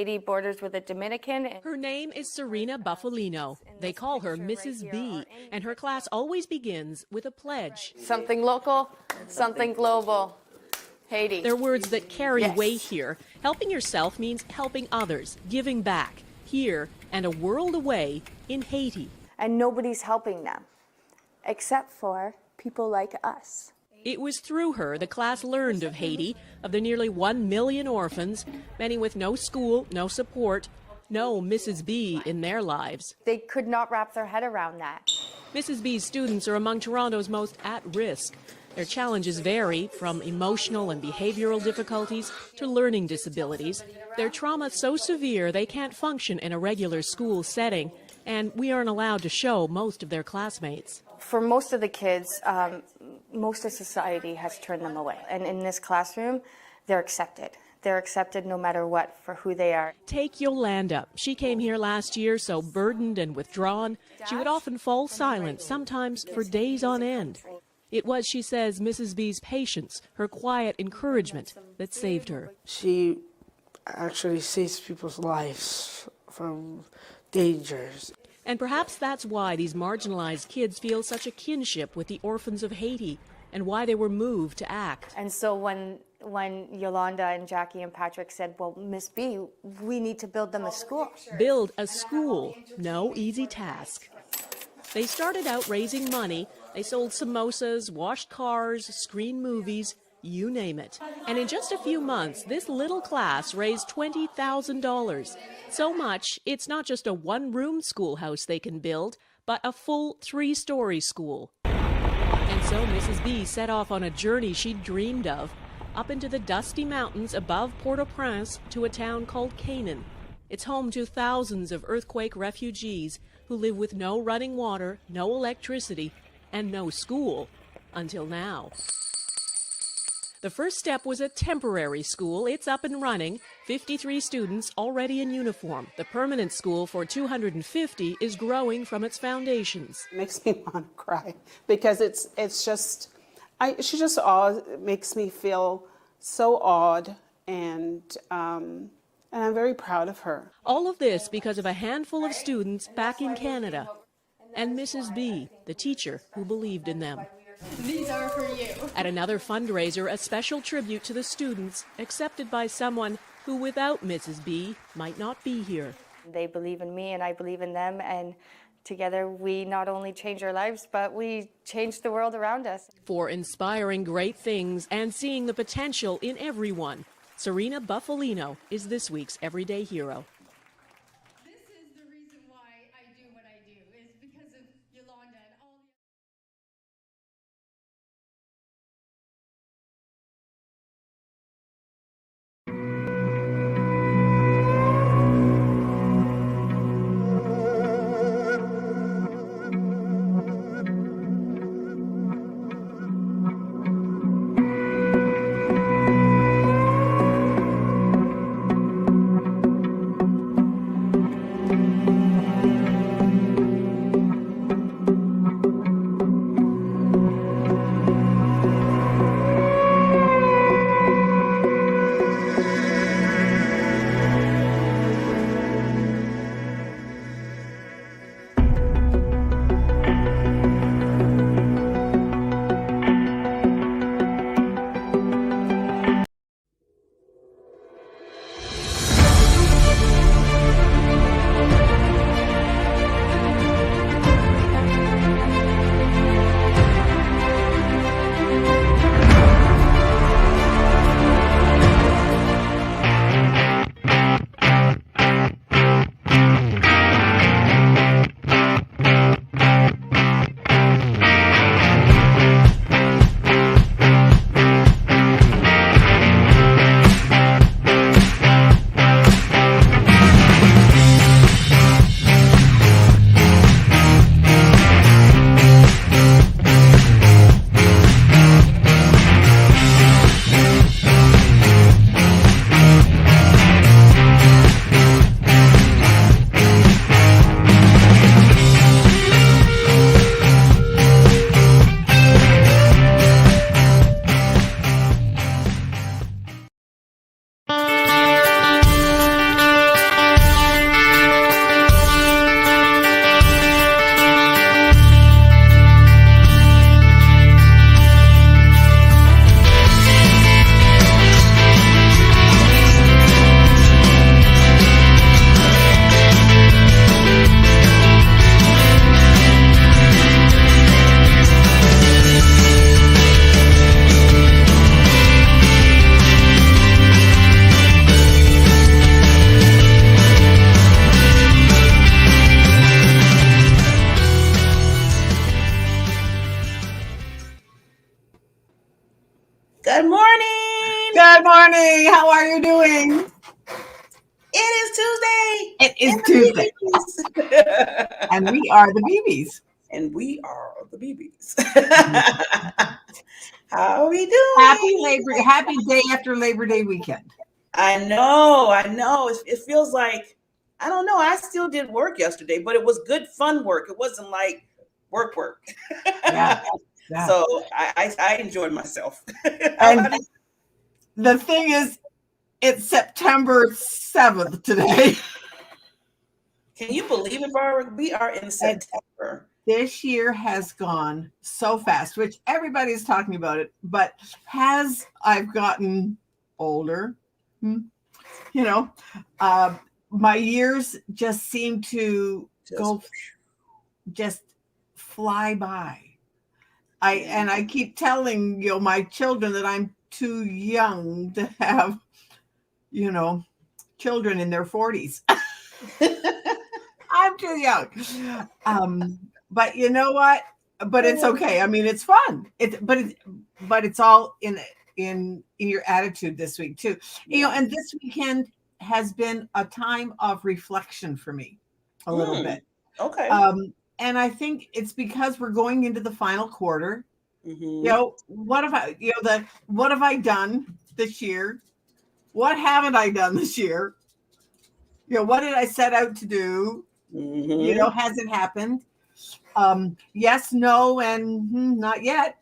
Haiti borders with the Dominican. Her name is Serena Buffalino. They call her Mrs. B, and her class always begins with a pledge. Something local, something global. Haiti. They're words that carry Yes. weight here. Helping yourself means helping others, giving back, here and a world away in Haiti. And nobody's helping them, except for people like us. It was through her the class learned of Haiti, of the nearly 1 million orphans, many with no school, no support, no Mrs. B in their lives. They could not wrap their head around that. Mrs. B's students are among Toronto's most at risk. Their challenges vary from emotional and behavioral difficulties to learning disabilities. Their trauma so severe they can't function in a regular school setting, and we aren't allowed to show most of their classmates. For most of the kids, most of society has turned them away. And in this classroom, they're accepted. They're accepted no matter what for who they are. Take Yolanda. She came here last year so burdened and withdrawn, she would often fall silent, sometimes for days on end. It was, she says, Mrs. B's patience, her quiet encouragement, that saved her. She actually saves people's lives from dangers. And perhaps that's why these marginalized kids feel such a kinship with the orphans of Haiti, and why they were moved to act. And so when Yolanda and Jackie and Patrick said, well, Miss B, we need to build them a school. Build a school, no easy task. They started out raising money. They sold samosas, washed cars, screened movies, you name it. And in just a few months, this little class raised $20,000. So much, it's not just a one-room schoolhouse they can build, but a full 3-story school. And so Mrs. B set off on a journey she'd dreamed of, up into the dusty mountains above Port-au-Prince to a town called Canaan. It's home to thousands of earthquake refugees who live with no running water, no electricity, and no school, until now. The first step was a temporary school. It's up and running, 53 students already in uniform. The permanent school for 250 is growing from its foundations. It makes me want to cry because she just makes me feel so awed, and I'm very proud of her. All of this because of a handful of students back in Canada, and Mrs. B, the teacher who believed in them. These are for you. At another fundraiser, a special tribute to the students, accepted by someone who, without Mrs. B, might not be here. They believe in me and I believe in them, and together we not only change our lives, but we change the world around us. For inspiring great things and seeing the potential in everyone, Serena Buffalino is this week's Everyday Hero. It is And Tuesday, the BBs. and we are the BBs. And we are the BBs. How are we doing? Happy day after Labor Day weekend. I know. It feels like, I don't know. I still did work yesterday, but it was good, fun work. It wasn't like work. Yeah. Yeah. So I enjoyed myself. And the thing is, it's September 7th today. Can you believe it, we are in September? This year has gone so fast, which everybody's talking about it, but I've gotten older, my years just seem to just fly by. I keep telling my children that I'm too young to have children in their 40s. I'm too young. But you know what? But it's okay. I mean, it's fun. But it's all in your attitude this week too. And this weekend has been a time of reflection for me a little bit. Okay. And I think it's because we're going into the final quarter. What have I done this year? What haven't I done this year? What did I set out to do? Has it happened? Yes, no, and not yet.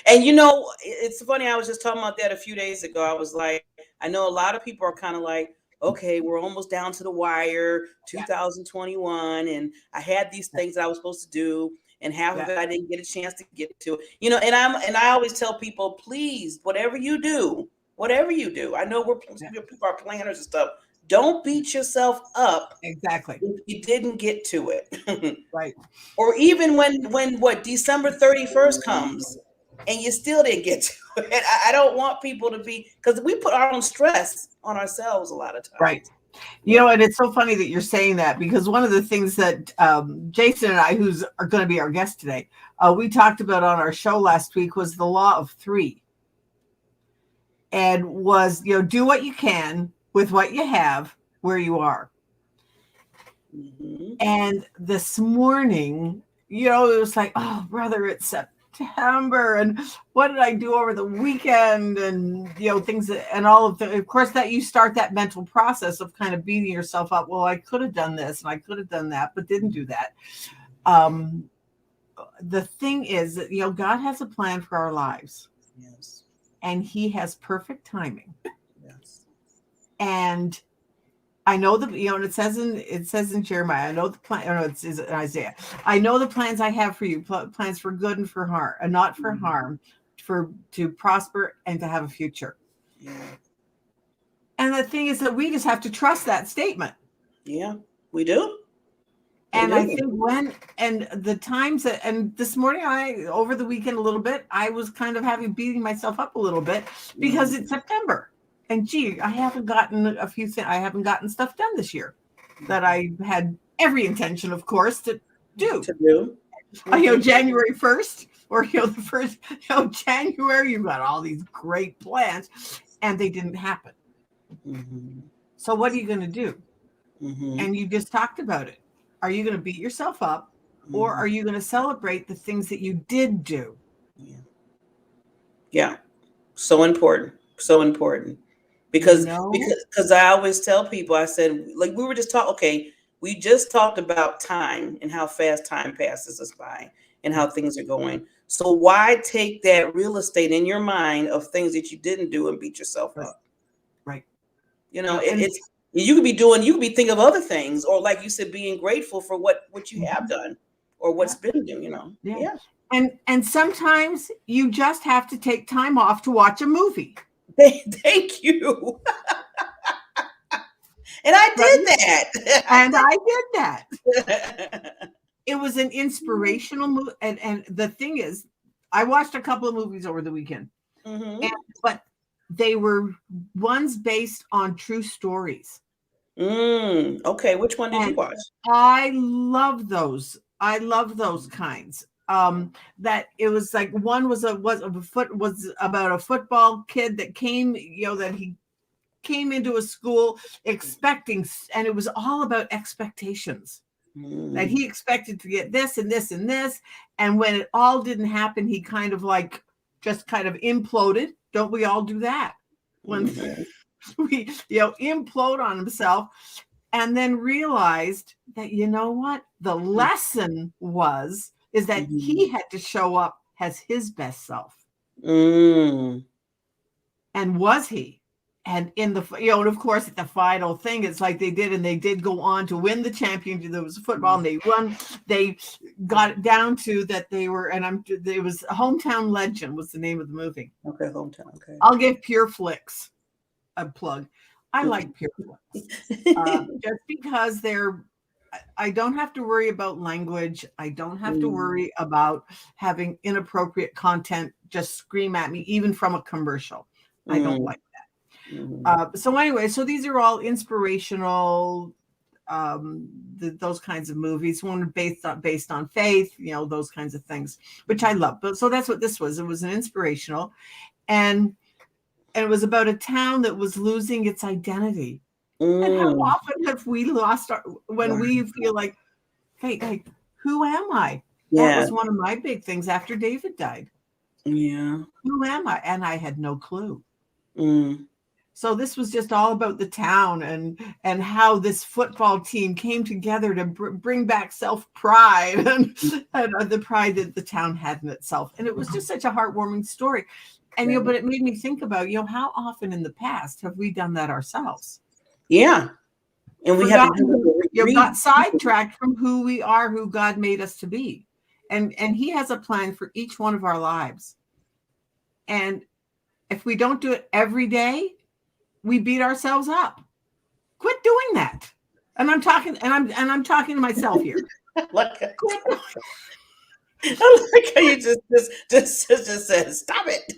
And it's funny. I was just talking about that a few days ago. I was like, I know a lot of people are kind of like, okay, we're almost down to the wire, 2021, and I had these things that I was supposed to do, and half of it I didn't get a chance to get to. And I always tell people, please, whatever you do, I know people are planners and stuff. Don't beat yourself up. Exactly. If you didn't get to it. Right. Or even when December 31st comes and you still didn't get to it. I don't want people to be, because we put our own stress on ourselves a lot of times. Right. And it's so funny that you're saying that, because one of the things that Jason and I, who's are going to be our guest today, we talked about on our show last week was the law of three. And was, do what you can with what you have where you are. Mm-hmm. And this morning, it was like, oh, brother, it's September. And what did I do over the weekend? And, things and all of course, that you start that mental process of kind of beating yourself up. Well, I could have done this and I could have done that, but didn't do that. The thing is that, God has a plan for our lives. Yes. And he has perfect timing. Yes. And I know and it says in Jeremiah, I know the plan, or no, it's in Isaiah. I know the plans I have for you, plans for good and for harm, and not for harm, to prosper and to have a future. Yeah. And the thing is that we just have to trust that statement. Yeah, we do. And I think the times that, and this morning over the weekend a little bit, I was kind of beating myself up a little bit because it's September. And I haven't gotten I haven't gotten stuff done this year that I had every intention, of course, to do. January 1st or the first, January, you've got all these great plans and they didn't happen. Mm-hmm. So what are you going to do? Mm-hmm. And you just talked about it. Are you going to beat yourself up, or are you going to celebrate the things that you did do? Yeah. So important. Because I always tell people, I said, like, we were just we just talked about time and how fast time passes us by and how things are going. So why take that real estate in your mind of things that you didn't do and beat yourself up? Right. It's you could be thinking of other things, or like you said, being grateful for what you have done or what's been done, Yeah. And sometimes you just have to take time off to watch a movie. Thank you. And I did that. And I did that. It was an inspirational movie. And the thing is, I watched a couple of movies over the weekend. Mm-hmm. But they were ones based on true stories. Okay, which one did you watch? I love those. I love those kinds. That it was like one was about a football kid that came, that he came into a school expecting, and it was all about expectations. That he expected to get this and this and this. And when it all didn't happen, he kind of like just kind of imploded. Don't we all do that? When we, implode on himself, and then realized that, you know what? The lesson is that he had to show up as his best self. And was he? And in the, and of course, at the final thing, it's like they did go on to win the championship. There was football, and they got it down to that they were, it was Hometown Legend was the name of the movie. Okay, Hometown. Okay. I'll give Pure Flix a plug. I like Pure Flix just because I don't have to worry about language. I don't have to worry about having inappropriate content just scream at me, even from a commercial. I don't like that. So anyway, so these are all inspirational, those kinds of movies, one based on faith, those kinds of things, which I love. But so that's what this was. It was an inspirational, and it was about a town that was losing its identity. And how often have we lost when we feel like, hey, who am I? That was one of my big things after David died. Yeah. Who am I? And I had no clue. So this was just all about the town and how this football team came together to bring back self-pride and the pride that the town had in itself. And it was just such a heartwarming story. And, but it made me think about, how often in the past have we done that ourselves? Yeah. And we got sidetracked from who we are, who God made us to be. And he has a plan for each one of our lives. And if we don't do it every day, we beat ourselves up. Quit doing that. And I'm talking to myself here. I like how you just said, stop it.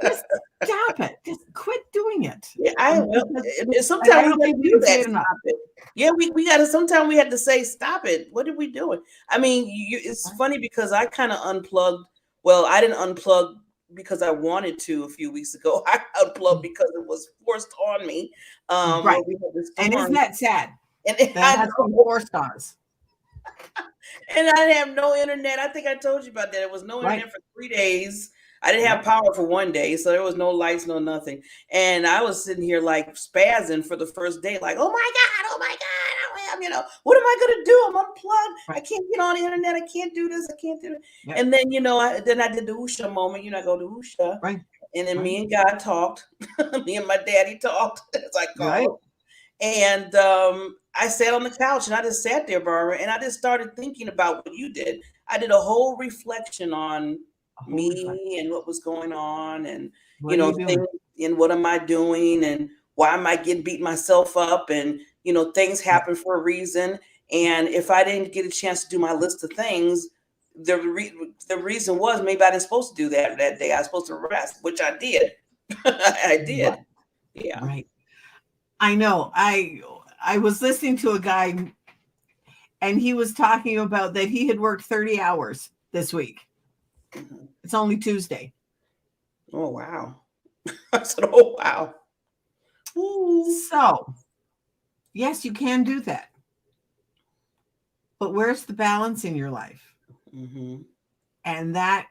Just stop it. Just quit doing it. Yeah, I will. Sometimes we do that. Stop it. Yeah, we got to. Sometimes we have to say, stop it. What are we doing? I mean, it's funny because I kind of unplugged. Well, I didn't unplug because I wanted to a few weeks ago. I unplugged because it was forced on me. Right. And isn't that sad? And that's some 4 stars. And I didn't have no internet. I think I told you about that. It was no internet for 3 days. I didn't have power for 1 day, so there was no lights, no nothing. And I was sitting here like spazzing for the first day, like, oh my God, what am I going to do? I'm unplugged. I can't get on the internet. I can't do this. I can't do it. Yep. And then, then I did the Usha moment. I go to Usha. Right. And then me and God talked. Me and my daddy talked, as I call it. And I sat on the couch and I just sat there, Barbara, and I just started thinking about what you did. I did a whole reflection on me and what was going on, and things, and what am I doing, and why am I beating myself up, and things happen for a reason. And if I didn't get a chance to do my list of things, the reason was maybe I didn't supposed to do that day. I was supposed to rest, which I did. I did. Right. Yeah. Right. I know. I was listening to a guy, and he was talking about that he had worked 30 hours this week. It's only Tuesday. Oh, wow. I said, oh, wow. Ooh. So, yes, you can do that. But where's the balance in your life? Mm-hmm. And that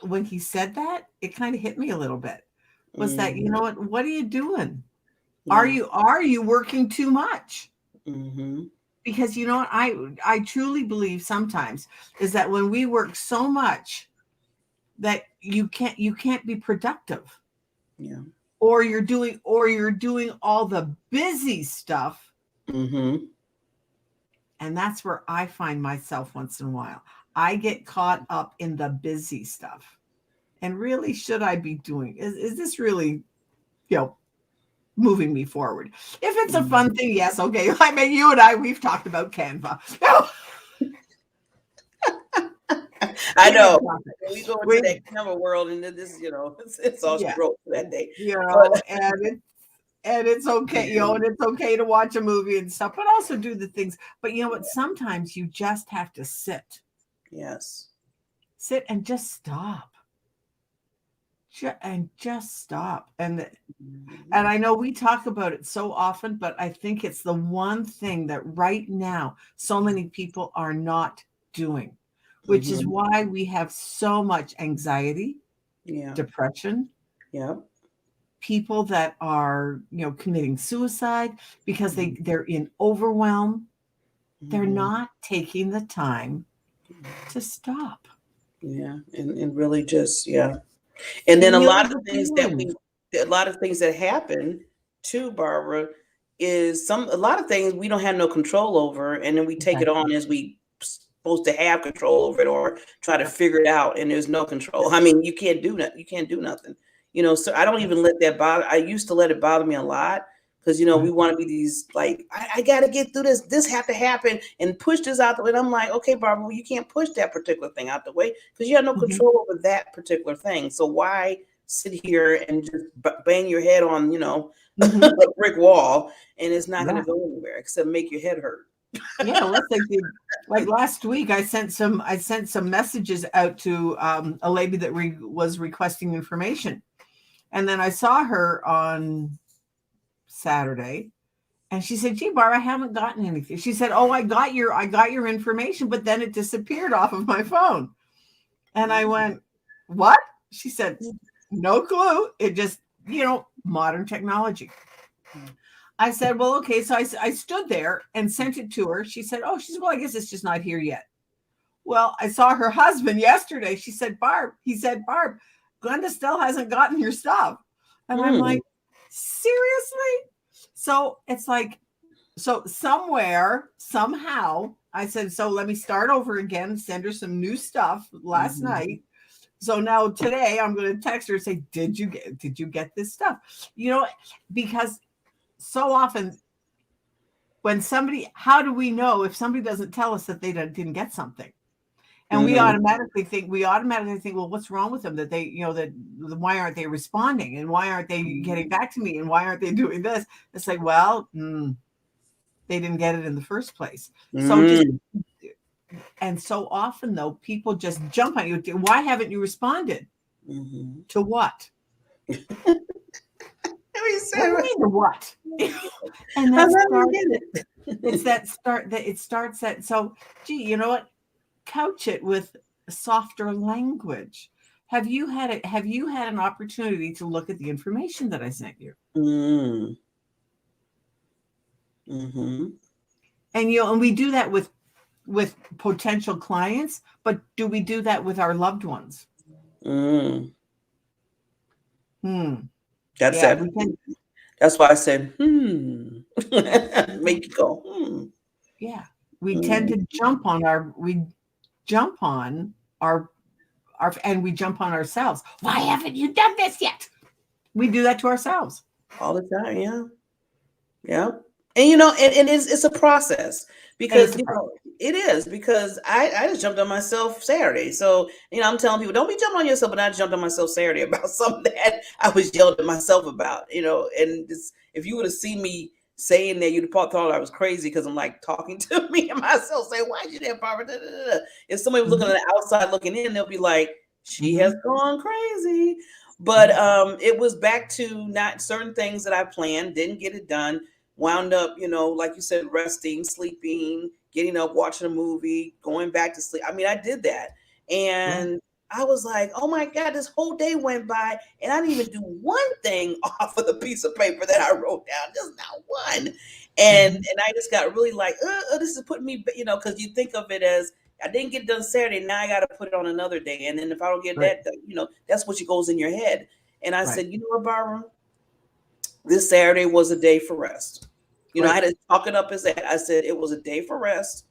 when he said that, it kind of hit me a little bit. Was that, what are you doing? Yeah. Are you working too much? Mm-hmm. Because I truly believe sometimes is that when we work so much that you can't be productive. Yeah. Or you're doing all the busy stuff. Mm-hmm. And that's where I find myself once in a while. I get caught up in the busy stuff. And really, should I be doing? Is this really, moving me forward? If it's a fun thing, yes, okay. I mean, you and we've talked about Canva. I know. We go into that Canva world, and this, it's all she wrote for that day. And it's okay, and it's okay to watch a movie and stuff, but also do the things. But you know what? Sometimes you just have to sit. Yes. Sit and just stop. just stop. And I know we talk about it so often, but I think it's the one thing that right now so many people are not doing, which is why we have so much anxiety, Yeah. depression, Yeah. people that are, committing suicide because they're in overwhelm. They're not taking the time to stop. Yeah. And really just, yeah. And then And a you lot know of the things feelings. that happen too, Barbara, is a lot of things we don't have no control over, and then we take it Exactly. on as we supposed to have control over it or try to figure it out, and there's no control. I mean, you can't do that. You can't do nothing. So I don't even let that bother. I used to let it bother me a lot because we want to be these like I got to get through this. This have to happen and push this out the way. And I'm like, okay, Barbara, well, you can't push that particular thing out the way because you have no Mhm. control over that particular thing. So why sit here and just bang your head on Mhm. a brick wall and it's not going Yeah. to go anywhere except make your head hurt. Yeah, well, it's like last week, I sent some messages out to a lady that was requesting information, and then I saw her on Saturday, and she said, "Gee, Barb, I haven't gotten anything." She said, "Oh, I got your information, but then it disappeared off of my phone." And I went, "What?" She said, "No clue. It just modern technology." I said, "Well, okay." So I stood there and sent it to her. She said, "Well, I guess it's just not here yet." Well, I saw her husband yesterday. He said, "Barb, Glenda still hasn't gotten your stuff." And I'm Hmm. like, seriously? So it's like, so somewhere, somehow, I said, so let me start over again, send her some new stuff last night. So now today I'm going to text her and say, did you get this stuff? Because so often when how do we know if somebody doesn't tell us that they didn't get something? And we automatically think, well, what's wrong with them that why aren't they responding? And why aren't they getting back to me? And why aren't they doing this? It's like, well, they didn't get it in the first place. So and so often though, people just jump on you. Why haven't you responded? To what? What do you mean to what? And it starts that. So, gee, you know what? Couch it with softer language. Have you had an opportunity to look at the information that I sent you? And and we do that with potential clients, but do we do that with our loved ones? That's Yeah, it. That's why I said, make you go, Yeah, we tend to jump on and we jump on ourselves. Why haven't you done this yet? We do that to ourselves all the time. Yeah. Yeah. And it's a process and it's because, a problem. it is because I just jumped on myself Saturday. So, I'm telling people, don't be jumping on yourself, but I jumped on myself Saturday about something that I was yelling at myself about, and if you would have seen me saying that, you'd have thought I was crazy because I'm like talking to me and myself saying, why you there, Barbara? Da, da, da, da. If somebody was looking on the outside looking in, they'll be like, she has gone crazy. But it was back to not certain things that I planned, didn't get it done, wound up, like you said, resting, sleeping, getting up, watching a movie, going back to sleep. I mean, I did that. And I was like, oh my God, this whole day went by and I didn't even do one thing off of the piece of paper that I wrote down, just not one. And I just got really like, this is putting me, because you think of it as, I didn't get it done Saturday. Now I got to put it on another day. And then if I don't get that done, that's what goes in your head. And I said, you know what, Barbara? This Saturday was a day for rest. I had to talk it up as that. I said it was a day for rest.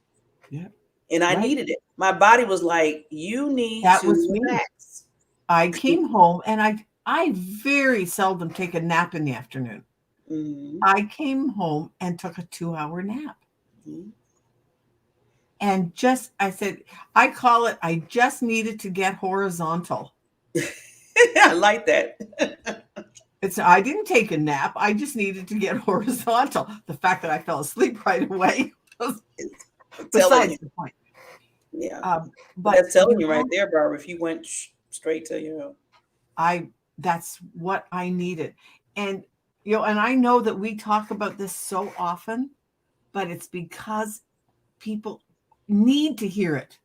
Yeah. And I needed it. My body was like, you need That to was me. relax. I came home and I very seldom take a nap in the afternoon. I came home and took a 2-hour nap. And I said, I call it, I just needed to get horizontal. I like that. I didn't take a nap. I just needed to get horizontal. The fact that I fell asleep right away was besides the point. Yeah. But that's telling you right there, Barbara, if you went straight to, that's what I needed. And, and I know that we talk about this so often, but it's because people need to hear it.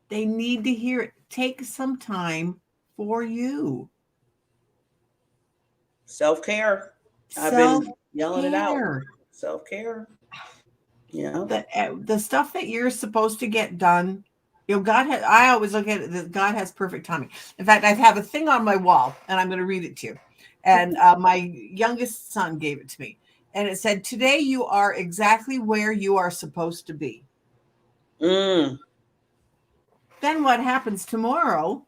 They need to hear it. Take some time for you. Self-care. I've been yelling it out. Self-care. Yeah. The stuff that you're supposed to get done, I always look at it that God has perfect timing. In fact, I have a thing on my wall, and I'm going to read it to you. And my youngest son gave it to me. And it said, "Today you are exactly where you are supposed to be." Mm. Then what happens tomorrow?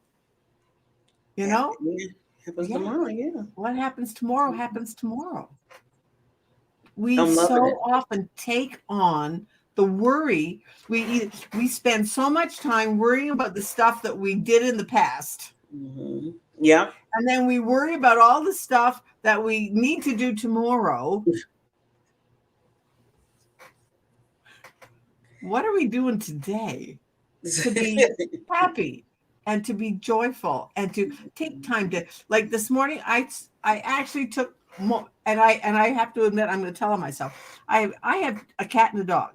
Happens tomorrow, yeah. What happens tomorrow happens tomorrow. We I'm loving so it. often take on the worry. We spend so much time worrying about the stuff that we did in the past. Mm-hmm. Yeah. And then we worry about all the stuff that we need to do tomorrow. What are we doing today to be happy and to be joyful and to take time to, like this morning, I actually took more, and I have to admit, I'm going to tell myself, I have a cat and a dog.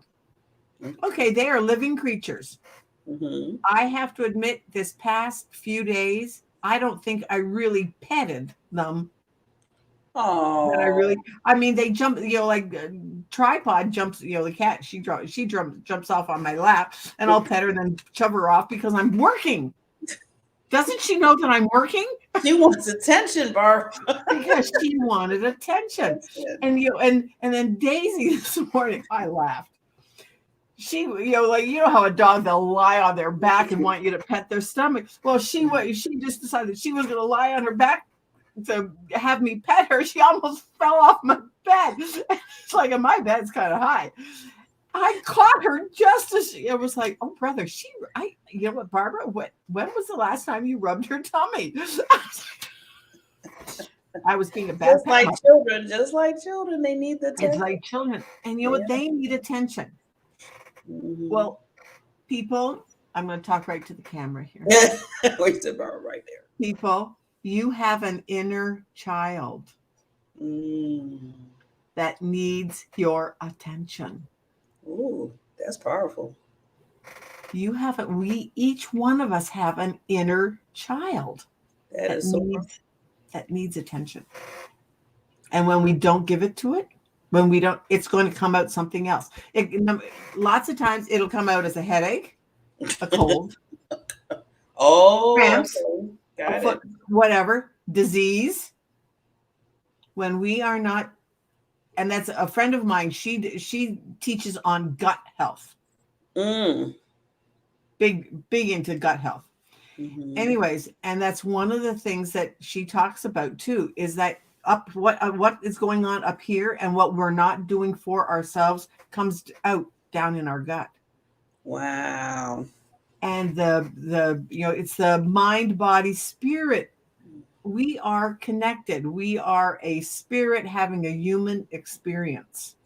Okay, they are living creatures. Mm-hmm. I have to admit, this past few days, I don't think I really petted them. Oh. They jump, like Tripod jumps, the cat, she jumps off on my lap, and I'll pet her and then shove her off because I'm working. Doesn't she know that I'm working? She wants attention, Barb. Because she wanted attention. And and then Daisy this morning, I laughed. She, how a dog, they'll lie on their back and want you to pet their stomach. Well, she just decided she was going to lie on her back to have me pet her. She almost fell off my bed. It's like, my bed's kind of high. I caught her just as it was like, oh, brother, you know what, Barbara, when was the last time you rubbed her tummy? I was being a bad just like children, they need the attention. It's like children. And you know what? They need attention. Mm-hmm. Well, people, I'm going to talk right to the camera here. We said Barbara right there. People, you have an inner child that needs your attention. Ooh, that's powerful. Each one of us have an inner child that needs attention. And when we don't give it to it, it's going to come out something else. Lots of times it'll come out as a headache, a cold, cramps, whatever, disease. When we are not, and that's a friend of mine, she teaches on gut health. Big into gut health. Mm-hmm. Anyways, and that's one of the things that she talks about too, is that what is going on up here and what we're not doing for ourselves comes out down in our gut. Wow. And it's the mind, body, spirit. We are connected. We are a spirit having a human experience.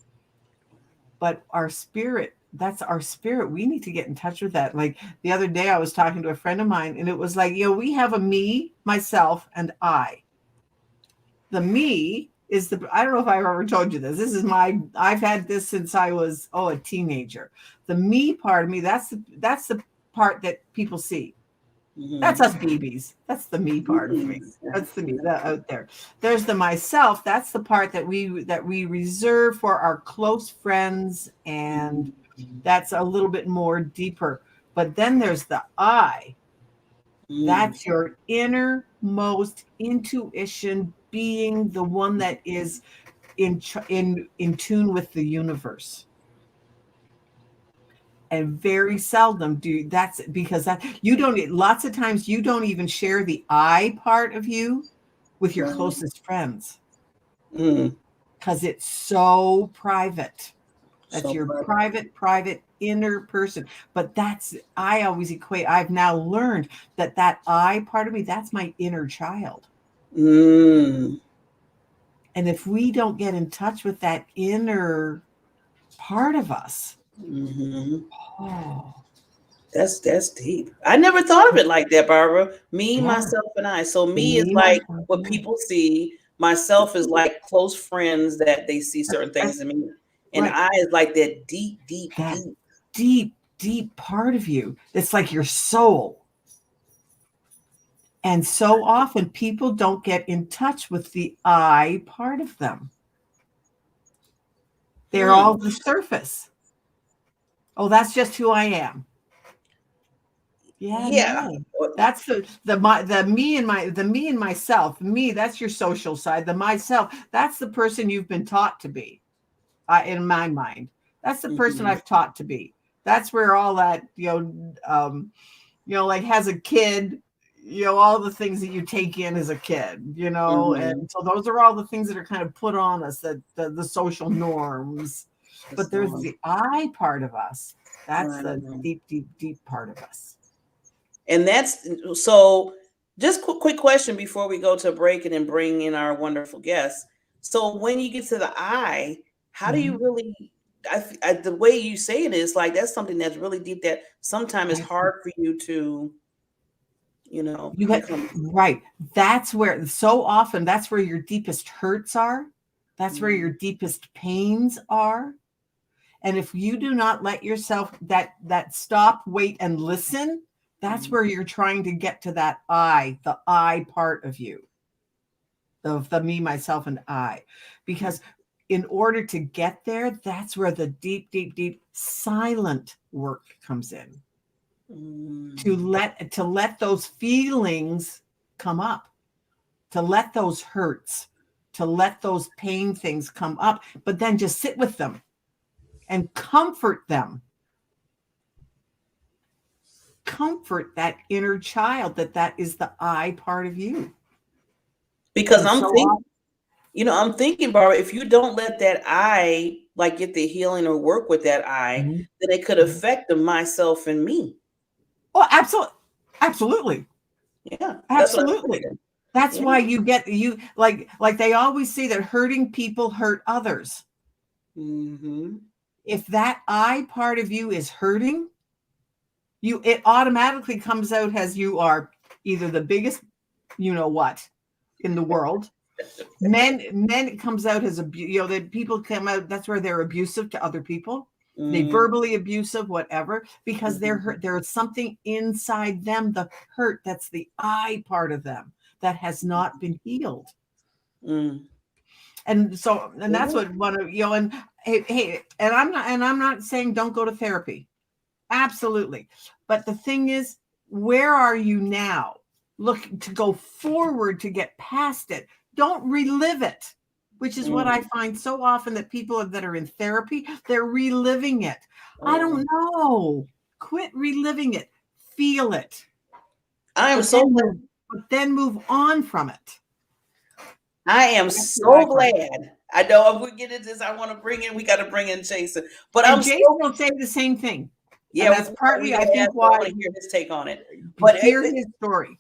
But our spirit, that's our spirit. We need to get in touch with that. Like the other day I was talking to a friend of mine, and it was like, we have a me, myself, and I. The me is I don't know if I've ever told you this. I've had this since I was, a teenager. The me part of me, that's the part that people see. Mm-hmm. That's us babies. That's the me part of me. That's the me out there. There's the myself. That's the part that we reserve for our close friends, and that's a little bit more deeper. But then there's the I. That's your innermost intuition, being the one that is in tune with the universe. And very seldom that's because you don't, lots of times you don't even share the I part of you with your closest friends. Because it's so private. That's so your private inner person. But I always equate, I've now learned that I part of me, that's my inner child. And if we don't get in touch with that inner part of us, That's deep. I never thought of it like that, Barbara. Me, Yeah. myself, and I. So The me is me, like myself, what and I. people see. Myself is like close friends that they see certain things in me. And Right. I is like that deep, deep, That deep. deep, deep part of you. It's like your soul. And so often people don't get in touch with the I part of them. They're all the surface. Oh, that's just who I am. Yeah, Yeah. no. That's the me and myself. Me, that's your social side. The myself, that's the person you've been taught to be. In my mind, that's the person I've taught to be. That's where all that, like as a kid, all the things that you take in as a kid, and so those are all the things that are kind of put on us, that the social norms. But there's the I part of us. That's the deep, deep, deep part of us. And that's so. Just quick question before we go to a break and then bring in our wonderful guests. So when you get to the I, how do you really? The way you say it is like that's something that's really deep. That sometimes it's hard for you to, right. That's where so often that's where your deepest hurts are. That's where your deepest pains are. And if you do not let yourself that stop, wait, and listen, that's where you're trying to get to that I, the I part of you, of the me, myself, and I. Because in order to get there, that's where the deep, deep, deep silent work comes in. To let those feelings come up, to let those hurts, to let those pain things come up, but then just sit with them and comfort them. Comfort that inner child, that is the I part of you. Because I'm thinking, Barbara, if you don't let that I like get the healing or work with that I, then it could affect the myself and me. Oh, absolutely. Yeah, absolutely. That's why you like they always say that hurting people hurt others. If that I part of you is hurting, it automatically comes out as you are either the biggest, what, in the world. Men, it comes out as that people come out. That's where they're abusive to other people. They verbally abusive, whatever, because they're hurt. There is something inside them, the hurt. That's the I part of them that has not been healed. And so, and that's what one of and hey, and I'm not saying don't go to therapy. Absolutely. But the thing is, where are you now? Look to go forward to get past it. Don't relive it, which is what I find so often that people that are in therapy, they're reliving it. I don't know. Quit reliving it. Feel it. I am but then move on from it. I am so glad. I know if we get into this, we got to bring in Jason. But Jason will say the same thing. Yeah, and that's partly I think why I want to hear his take on it. But hear his story.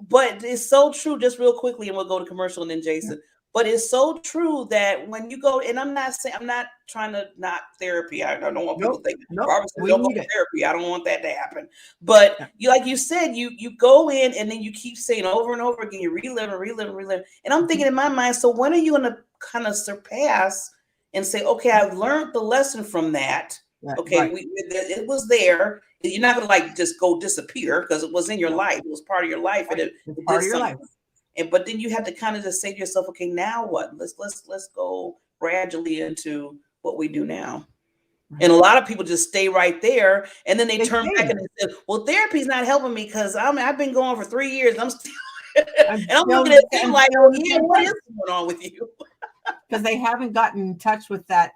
But it's so true. Just real quickly, and we'll go to commercial and then Jason. Yeah. But it's so true that when you go, and I'm not trying to knock therapy. I don't want people thinking Barbara said don't go to therapy. I don't want that to happen. But like you said, you go in and then you keep saying over and over again, you relive. And I'm thinking in my mind, so when are you going to kind of surpass and say, okay, I've learned the lesson from that. Okay, it was there. You're not gonna just go disappear because it was in your life. It was part of your life, and it part of your life. But then you have to kind of just say to yourself, okay, now what? Let's go gradually into what we do now. Right. And a lot of people just stay right there, and then they turn back and they say, "Well, therapy's not helping me because I've been going for 3 years. I'm still." and I'm looking at them like, "Oh yeah, what is going on with you?" Because they haven't gotten in touch with that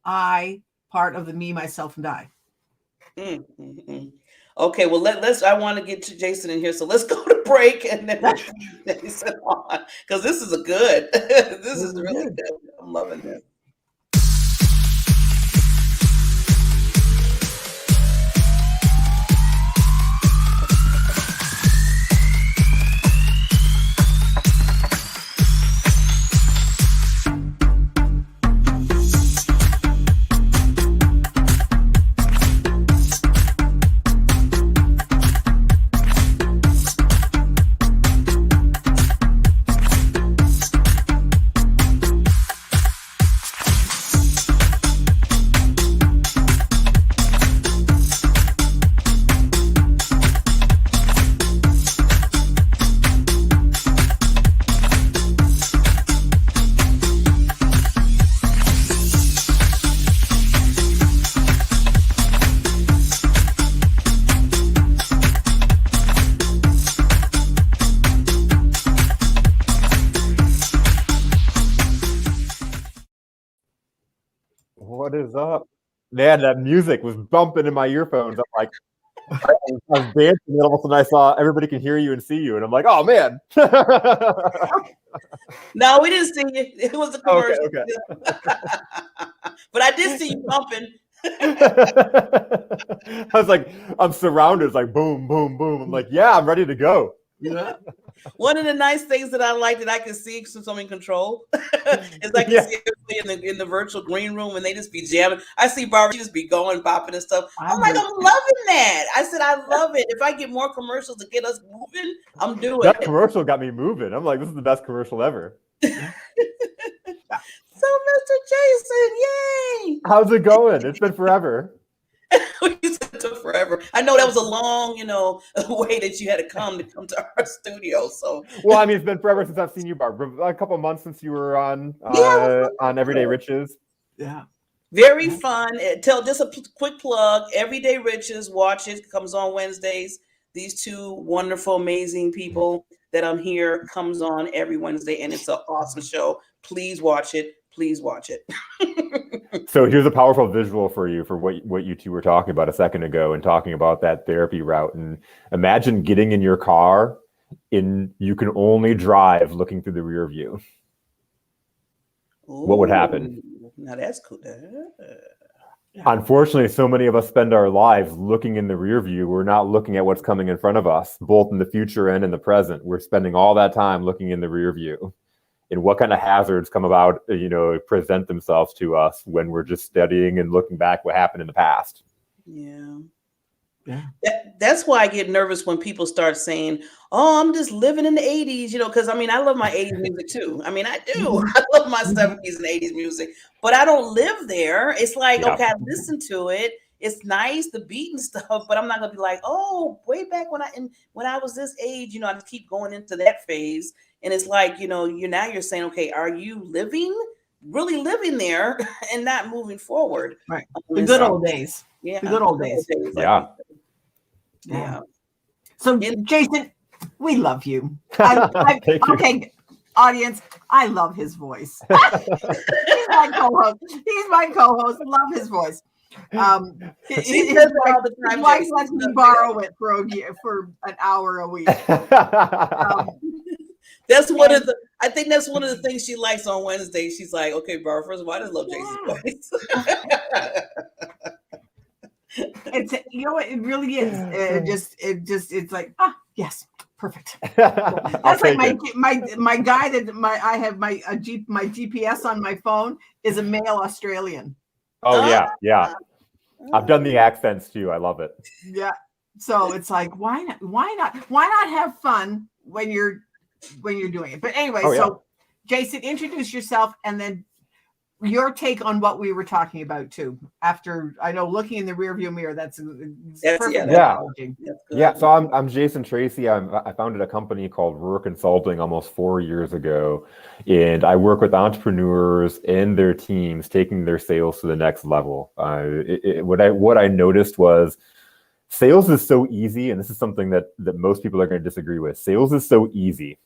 I part of the me, myself, and I. Okay, well I want to get to Jason in here, so let's go to break and then we'll get Jason on because this is this is really good. I'm loving this. what is up? Man, that music was bumping in my earphones. I'm like, I was dancing, and all of a sudden I saw everybody can hear you and see you, and I'm like, oh man. No, we didn't see you. It was a commercial. Okay. But I did see you bumping. I was like, I'm surrounded. It's like boom, boom, boom. I'm like, yeah, I'm ready to go. Yeah. One of the nice things that I like that I can see since I'm in control is I can Yeah. see everybody in the virtual green room and they just be jamming. I see Barbara, she just be going, bopping and stuff. I'm like, I'm loving that. I said, I love it. If I get more commercials to get us moving, I'm doing That it. commercial got me moving. I'm like, this is the best commercial ever. So, Mr. Jason, yay! How's it going? It's been forever. It took forever. I know that was a long, way that you had to come to our studio. So, Well, I mean, it's been forever since I've seen you, Barbara. A couple months since you were on Everyday Riches. Yeah. very fun. Tell just a quick plug. Everyday Riches, watch it. Comes on Wednesdays. These two wonderful, amazing people that I'm here comes on every Wednesday, and it's an awesome show. Please watch it. Please watch it. So here's a powerful visual for you for what you two were talking about a second ago and talking about that therapy route. And imagine getting in your car and you can only drive looking through the rear view. What would happen? Now that's cool. Unfortunately, so many of us spend our lives looking in the rear view. We're not looking at what's coming in front of us, both in the future and in the present. We're spending all that time looking in the rear view. And what kind of hazards come about, present themselves to us when we're just studying and looking back what happened in the past. Yeah. Yeah. That's why I get nervous when people start saying, "Oh, I'm just living in the 80s," because I love my 80s music too. I do. I love my 70s and 80s music, but I don't live there. It's like, okay, I listen to it. It's nice, the beat and stuff, but I'm not gonna be like, oh, way back when I was this age, I just keep going into that phase. And it's like, you're saying, okay, are you really living there and not moving forward? Right. The good old days. Yeah. The good old days. Yeah. Yeah. So, Jason, we love you. Okay, audience, I love his voice. He's my co-host. Love his voice. His wife lets me borrow it for an hour a week. I think that's one of the things she likes on Wednesday. She's like, okay, Barbara, first of all, I just love Jason's voice. It's it really is. It's like, yes, perfect. That's like my guy I have my GPS on my phone is a male Australian. Oh yeah. I've done the accents too. I love it. Yeah. So it's like, why not have fun when you're doing it? But anyway, so Jason, introduce yourself and then your take on what we were talking about too. After I know looking in the rearview mirror, that's perfect. Yeah. So I'm Jason Tracy. I founded a company called Ruhr Consulting almost 4 years ago, and I work with entrepreneurs and their teams taking their sales to the next level. What I noticed was sales is so easy, and this is something that most people are going to disagree with. Sales is so easy,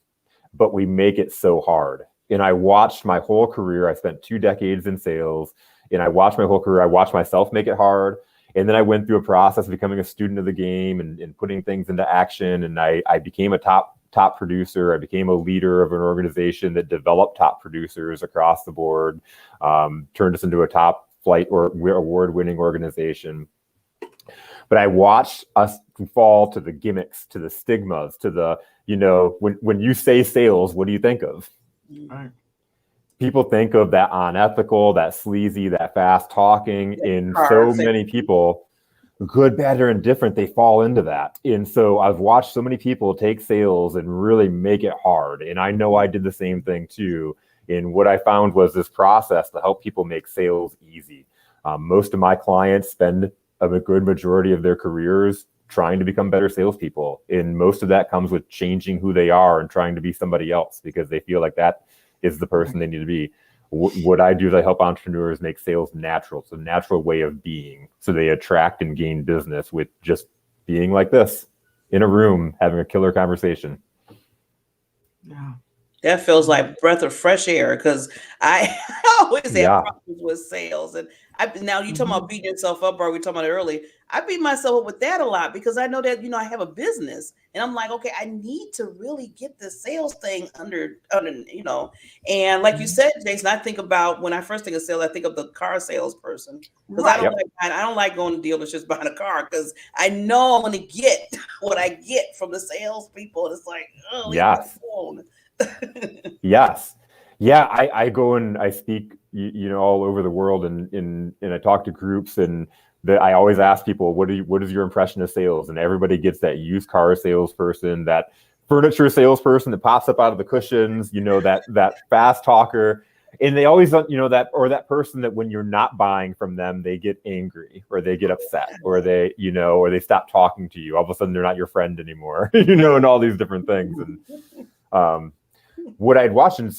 but we make it so hard. And I watched my whole career. I spent 2 decades in sales, and I watched my whole career. I watched myself make it hard. And then I went through a process of becoming a student of the game and putting things into action. And I became a top producer. I became a leader of an organization that developed top producers across the board, turned us into a top flight or award-winning organization. But I watched us fall to the gimmicks, to the stigmas, to the, when you say sales, what do you think of? Right. People think of that unethical, that sleazy, that fast talking, and so many people, good, bad, or indifferent, they fall into that. And so I've watched so many people take sales and really make it hard. And I know I did the same thing too. And what I found was this process to help people make sales easy. Most of my clients spend a good majority of their careers trying to become better salespeople. And most of that comes with changing who they are and trying to be somebody else because they feel like that is the person they need to be. What I do is I help entrepreneurs make sales natural. It's a natural way of being. So they attract and gain business with just being like this in a room, having a killer conversation. Yeah. That feels like breath of fresh air because I always have Yeah. problems with sales. And now you talking about beating yourself up, or we talking about it early. I beat myself up with that a lot because I know that, I have a business and I'm like, okay, I need to really get the sales thing under, and like you said, Jason, I think about when I first think of sales, I think of the car salesperson because Right. I don't like going to dealerships buying a car because I know I'm going to get what I get from the salespeople. And it's like, oh, leave me Yes. alone. Yes. Yeah. I go and I speak, all over the world and I talk to groups and I always ask people, what is your impression of sales? And everybody gets that used car salesperson, that furniture salesperson that pops up out of the cushions, that fast talker. And they always, that person that when you're not buying from them, they get angry or they get upset or they stop talking to you. All of a sudden they're not your friend anymore, and all these different things. And, what I'd watched, and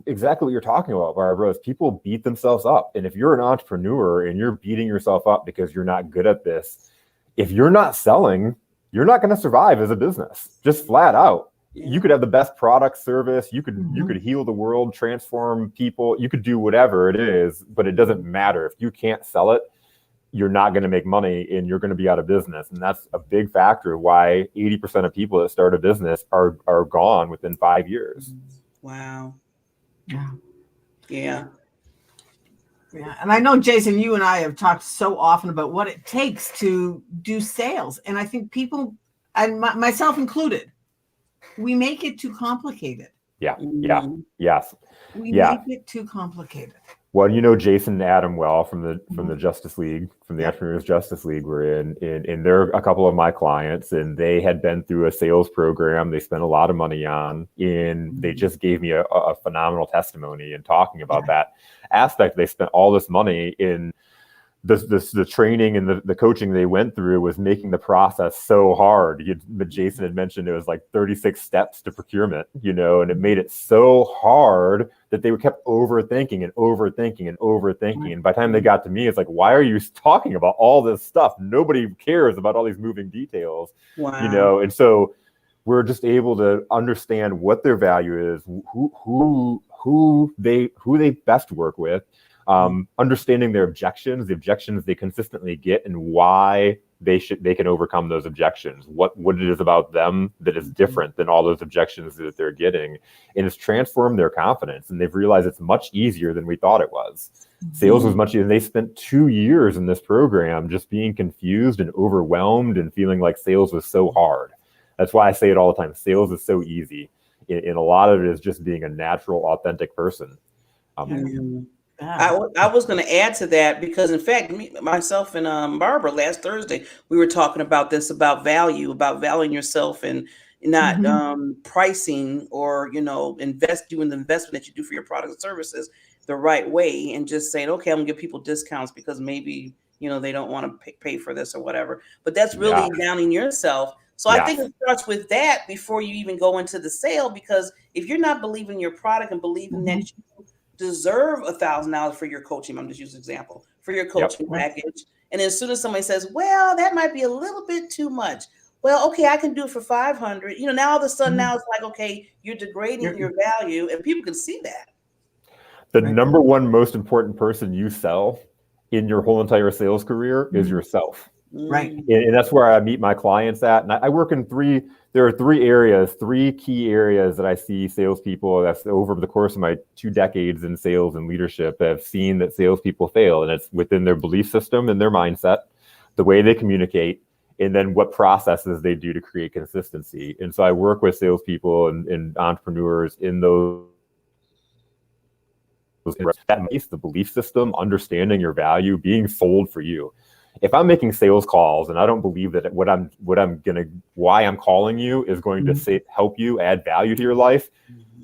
exactly what you're talking about, Barbara, is people beat themselves up. And if you're an entrepreneur and you're beating yourself up because you're not good at this, if you're not selling, you're not going to survive as a business, just flat out. Yeah. You could have the best product, service, you could heal the world, transform people, you could do whatever it is, but it doesn't matter. If you can't sell it, you're not going to make money and you're going to be out of business. And that's a big factor of why 80% of people that start a business are gone within 5 years. Wow. Yeah. Yeah. Yeah. And I know, Jason, you and I have talked so often about what it takes to do sales. And I think people, and myself included, we make it too complicated. Yeah. Yeah. Yes. We make it too complicated. Well, Jason and Adam well from the Justice League, from the Entrepreneurs Justice League we're in, and they're a couple of my clients, and they had been through a sales program they spent a lot of money on, and they just gave me a phenomenal testimony and talking about that aspect. They spent all this money in the training and the coaching they went through was making the process so hard. Jason had mentioned it was like 36 steps to procurement, and it made it so hard that they kept overthinking and overthinking and overthinking. And by the time they got to me, it's like, why are you talking about all this stuff? Nobody cares about all these moving details, And so we're just able to understand what their value is, who they best work with. Understanding their objections, the objections they consistently get, and why they can overcome those objections. What it is about them that is different than all those objections that they're getting, and it's transformed their confidence. And they've realized it's much easier than we thought it was. Sales was much easier. They spent 2 years in this program just being confused and overwhelmed and feeling like sales was so hard. That's why I say it all the time. Sales is so easy, and a lot of it is just being a natural, authentic person. I was going to add to that because, in fact, myself and Barbara last Thursday, we were talking about this, about valuing yourself and not pricing or, doing the investment that you do for your products and services the right way and just saying, okay, I'm going to give people discounts because maybe, they don't want to pay for this or whatever. But that's really downing yourself. So I think it starts with that before you even go into the sale, because if you're not believing your product and believing that you deserve $1,000 for your coaching, I'm just using an example, for your coaching package. And as soon as somebody says, well, that might be a little bit too much. Well, okay, I can do it for 500. Now all of a sudden now it's like, okay, you're degrading your value, and people can see that. The number one most important person you sell in your whole entire sales career is yourself. Right. And that's where I meet my clients at. And I work in there are three key areas that I see salespeople, that's over the course of my 2 decades in sales and leadership, have seen that salespeople fail. And it's within their belief system and their mindset, the way they communicate, and then what processes they do to create consistency. And so I work with salespeople and entrepreneurs in those. That makes the belief system, understanding your value, being sold for you. If I'm making sales calls and I don't believe that why I'm calling you is going to help you add value to your life,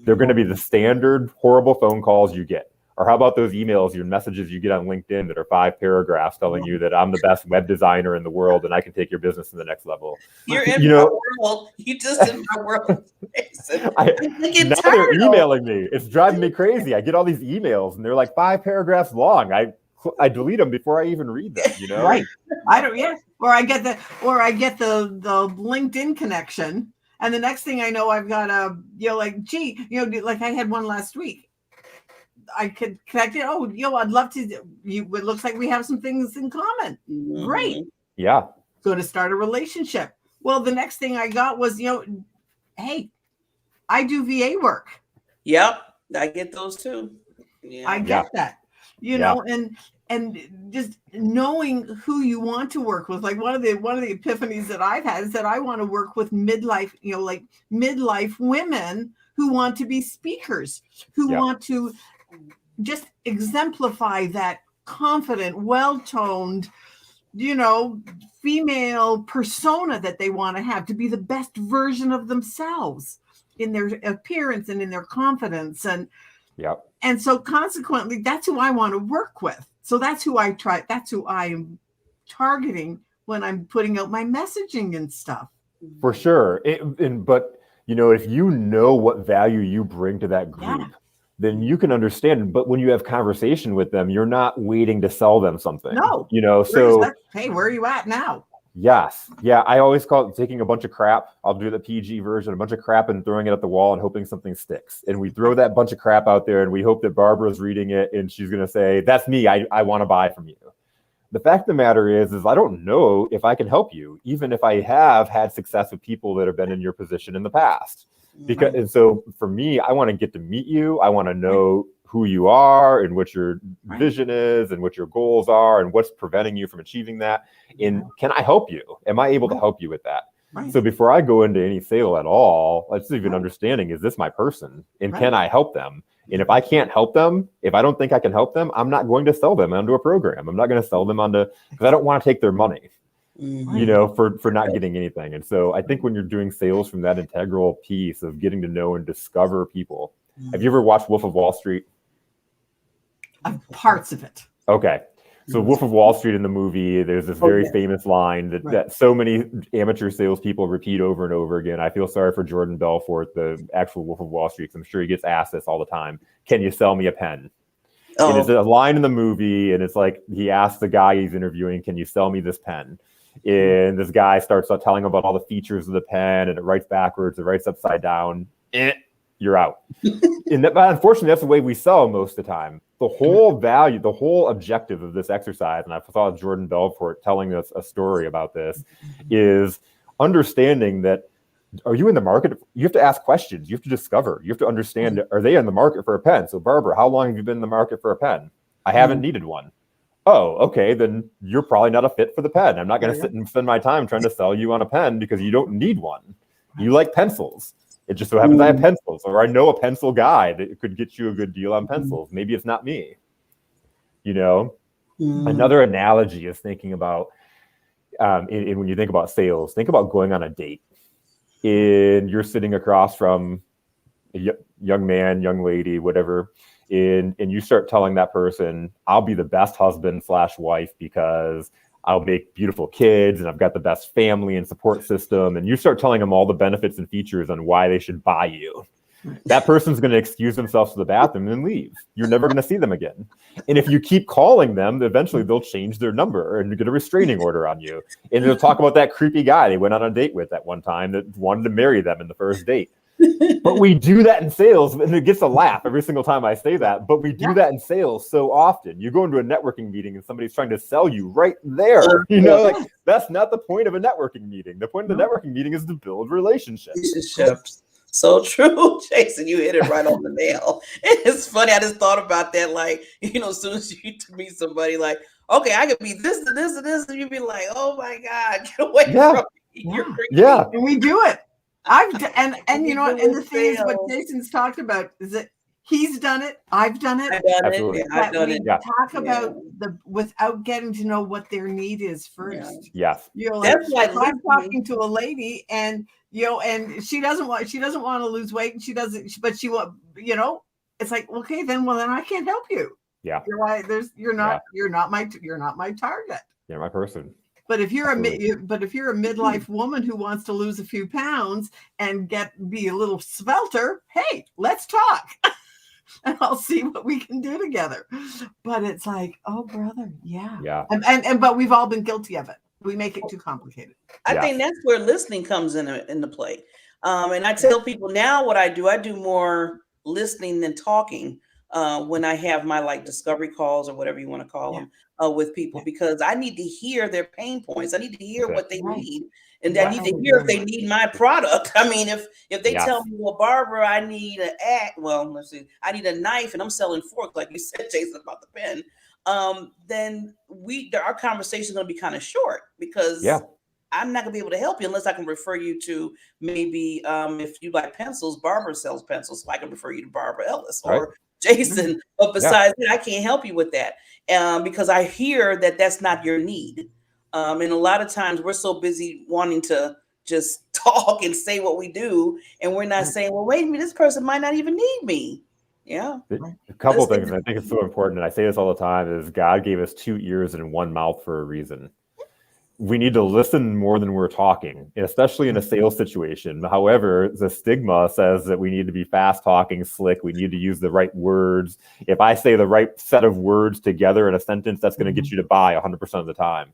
they're going to be the standard horrible phone calls you get. Or how about those emails, your messages you get on LinkedIn that are 5 paragraphs telling you that I'm the best web designer in the world and I can take your business to the next level. You're in my world. You just in my world. Now they're emailing me. It's driving me crazy. I get all these emails and they're like 5 paragraphs long. I delete them before I even read them, Right. I don't. Yeah. Or I get the LinkedIn connection, And the next thing I know, I've got a, like, gee, like I had one last week. I could connect it. Oh, I'd love to. It looks like we have some things in common. Mhm. Great. Yeah. Going to start a relationship. Well, the next thing I got was, hey, I do VA work. Yep, I get those too. Yeah. I get that, and just knowing who you want to work with. Like one of the epiphanies that I've had is that I want to work with midlife, like midlife women who want to be speakers, who want to just exemplify that confident, well-toned, female persona that they want to have, to be the best version of themselves in their appearance and in their confidence. And so consequently, that's who I want to work with. So that's who I am targeting when I'm putting out my messaging and stuff. For sure. But if you know what value you bring to that group, then you can understand. But when you have conversation with them, you're not waiting to sell them something. No. So hey, where are you at now? Yes. Yeah. I always call it taking a bunch of crap. I'll do the PG version, a bunch of crap and throwing it at the wall and hoping something sticks. And we throw that bunch of crap out there and we hope that Barbara's reading it and she's going to say, that's me. I want to buy from you. The fact of the matter is I don't know if I can help you, even if I have had success with people that have been in your position in the past. And so for me, I want to get to meet you. I want to know who you are and what your vision is and what your goals are and what's preventing you from achieving that. And can I help you? Am I able to help you with that? So before I go into any sale at all, let's even understanding, is this my person? And can I help them? And if I can't help them, if I don't think I can help them, I'm not going to sell them onto a program. I'm not going to sell them because I don't want to take their money, for not getting anything. And so I think when you're doing sales from that integral piece of getting to know and discover people, have you ever watched Wolf of Wall Street? Parts of it. Okay. So Wolf of Wall Street in the movie, there's this very famous line that so many amateur salespeople repeat over and over again. I feel sorry for Jordan Belfort, the actual Wolf of Wall Street, because I'm sure he gets asked this all the time. Can you sell me a pen? And it's a line in the movie, and it's like he asks the guy he's interviewing, can you sell me this pen? And this guy starts telling him about all the features of the pen, and it writes backwards, it writes upside down. You're out. But unfortunately, that's the way we sell most of the time. The whole value, the whole objective of this exercise, and I saw Jordan Belfort telling us a story about this, is understanding that, are you in the market? You have to ask questions. You have to discover. You have to understand, are they in the market for a pen? So Barbara, how long have you been in the market for a pen? I haven't needed one. Oh, okay, then you're probably not a fit for the pen. I'm not going to sit and spend my time trying to sell you on a pen because you don't need one. You like pencils. It just so happens I have pencils, or I know a pencil guy that could get you a good deal on pencils. Maybe it's not me. Another analogy is thinking about, and when you think about sales, think about going on a date. And you're sitting across from a young man, young lady, whatever, and you start telling that person, I'll be the best husband / wife because I'll make beautiful kids and I've got the best family and support system. And you start telling them all the benefits and features on why they should buy you. That person's going to excuse themselves to the bathroom and leave. You're never going to see them again. And if you keep calling them, eventually they'll change their number and get a restraining order on you. And they'll talk about that creepy guy they went on a date with at one time that wanted to marry them in the first date. But we do that in sales, and it gets a laugh every single time I say that. But we do that in sales so often. You go into a networking meeting and somebody's trying to sell you right there. That's not the point of a networking meeting. The point of the networking meeting is to build relationships. So true, Jason. You hit it right on the nail. It's funny. I just thought about that. Like, as soon as you meet somebody, like, okay, I could be this and this and this, and you'd be like, oh my God, get away from me. And we do it. And you know what? And the thing is, what Jason's talked about is that he's done it. I've done it. I've done it. Talk about without getting to know what their need is first. Yes. That's like I'm talking to a lady, and and she doesn't want to lose weight, and she doesn't, but she want, it's like, okay, then I can't help you. Yeah. You're not my target. You're my person. But if you're a midlife woman who wants to lose a few pounds and be a little svelter, hey, let's talk, and I'll see what we can do together. But it's like, oh, brother, yeah. But we've all been guilty of it. We make it too complicated. I think that's where listening comes into play. And I tell people now what I do more listening than talking when I have my like discovery calls or whatever you want to call them with people, because I need to hear their pain points. I need to hear what they need. And I need to hear if they need my product. I mean, if they tell me, well, Barbara, I need let's see, I need a knife and I'm selling forks, like you said, Jason, about the pen, then our conversation is going to be kind of short, because I'm not gonna be able to help you unless I can refer you to maybe if you like pencils, Barbara sells pencils, so I can refer you to Barbara Ellis or Jason. But besides that, I can't help you with that because I hear that that's not your need. And a lot of times we're so busy wanting to just talk and say what we do, and we're not saying, well, wait a minute, this person might not even need me. Yeah. A couple things, and I think it's so important, and I say this all the time, is God gave us 2 ears and 1 mouth for a reason. We need to listen more than we're talking, especially in a sales situation. However, the stigma says that we need to be fast talking, slick. We need to use the right words. If I say the right set of words together in a sentence, that's going to get you to buy 100% of the time.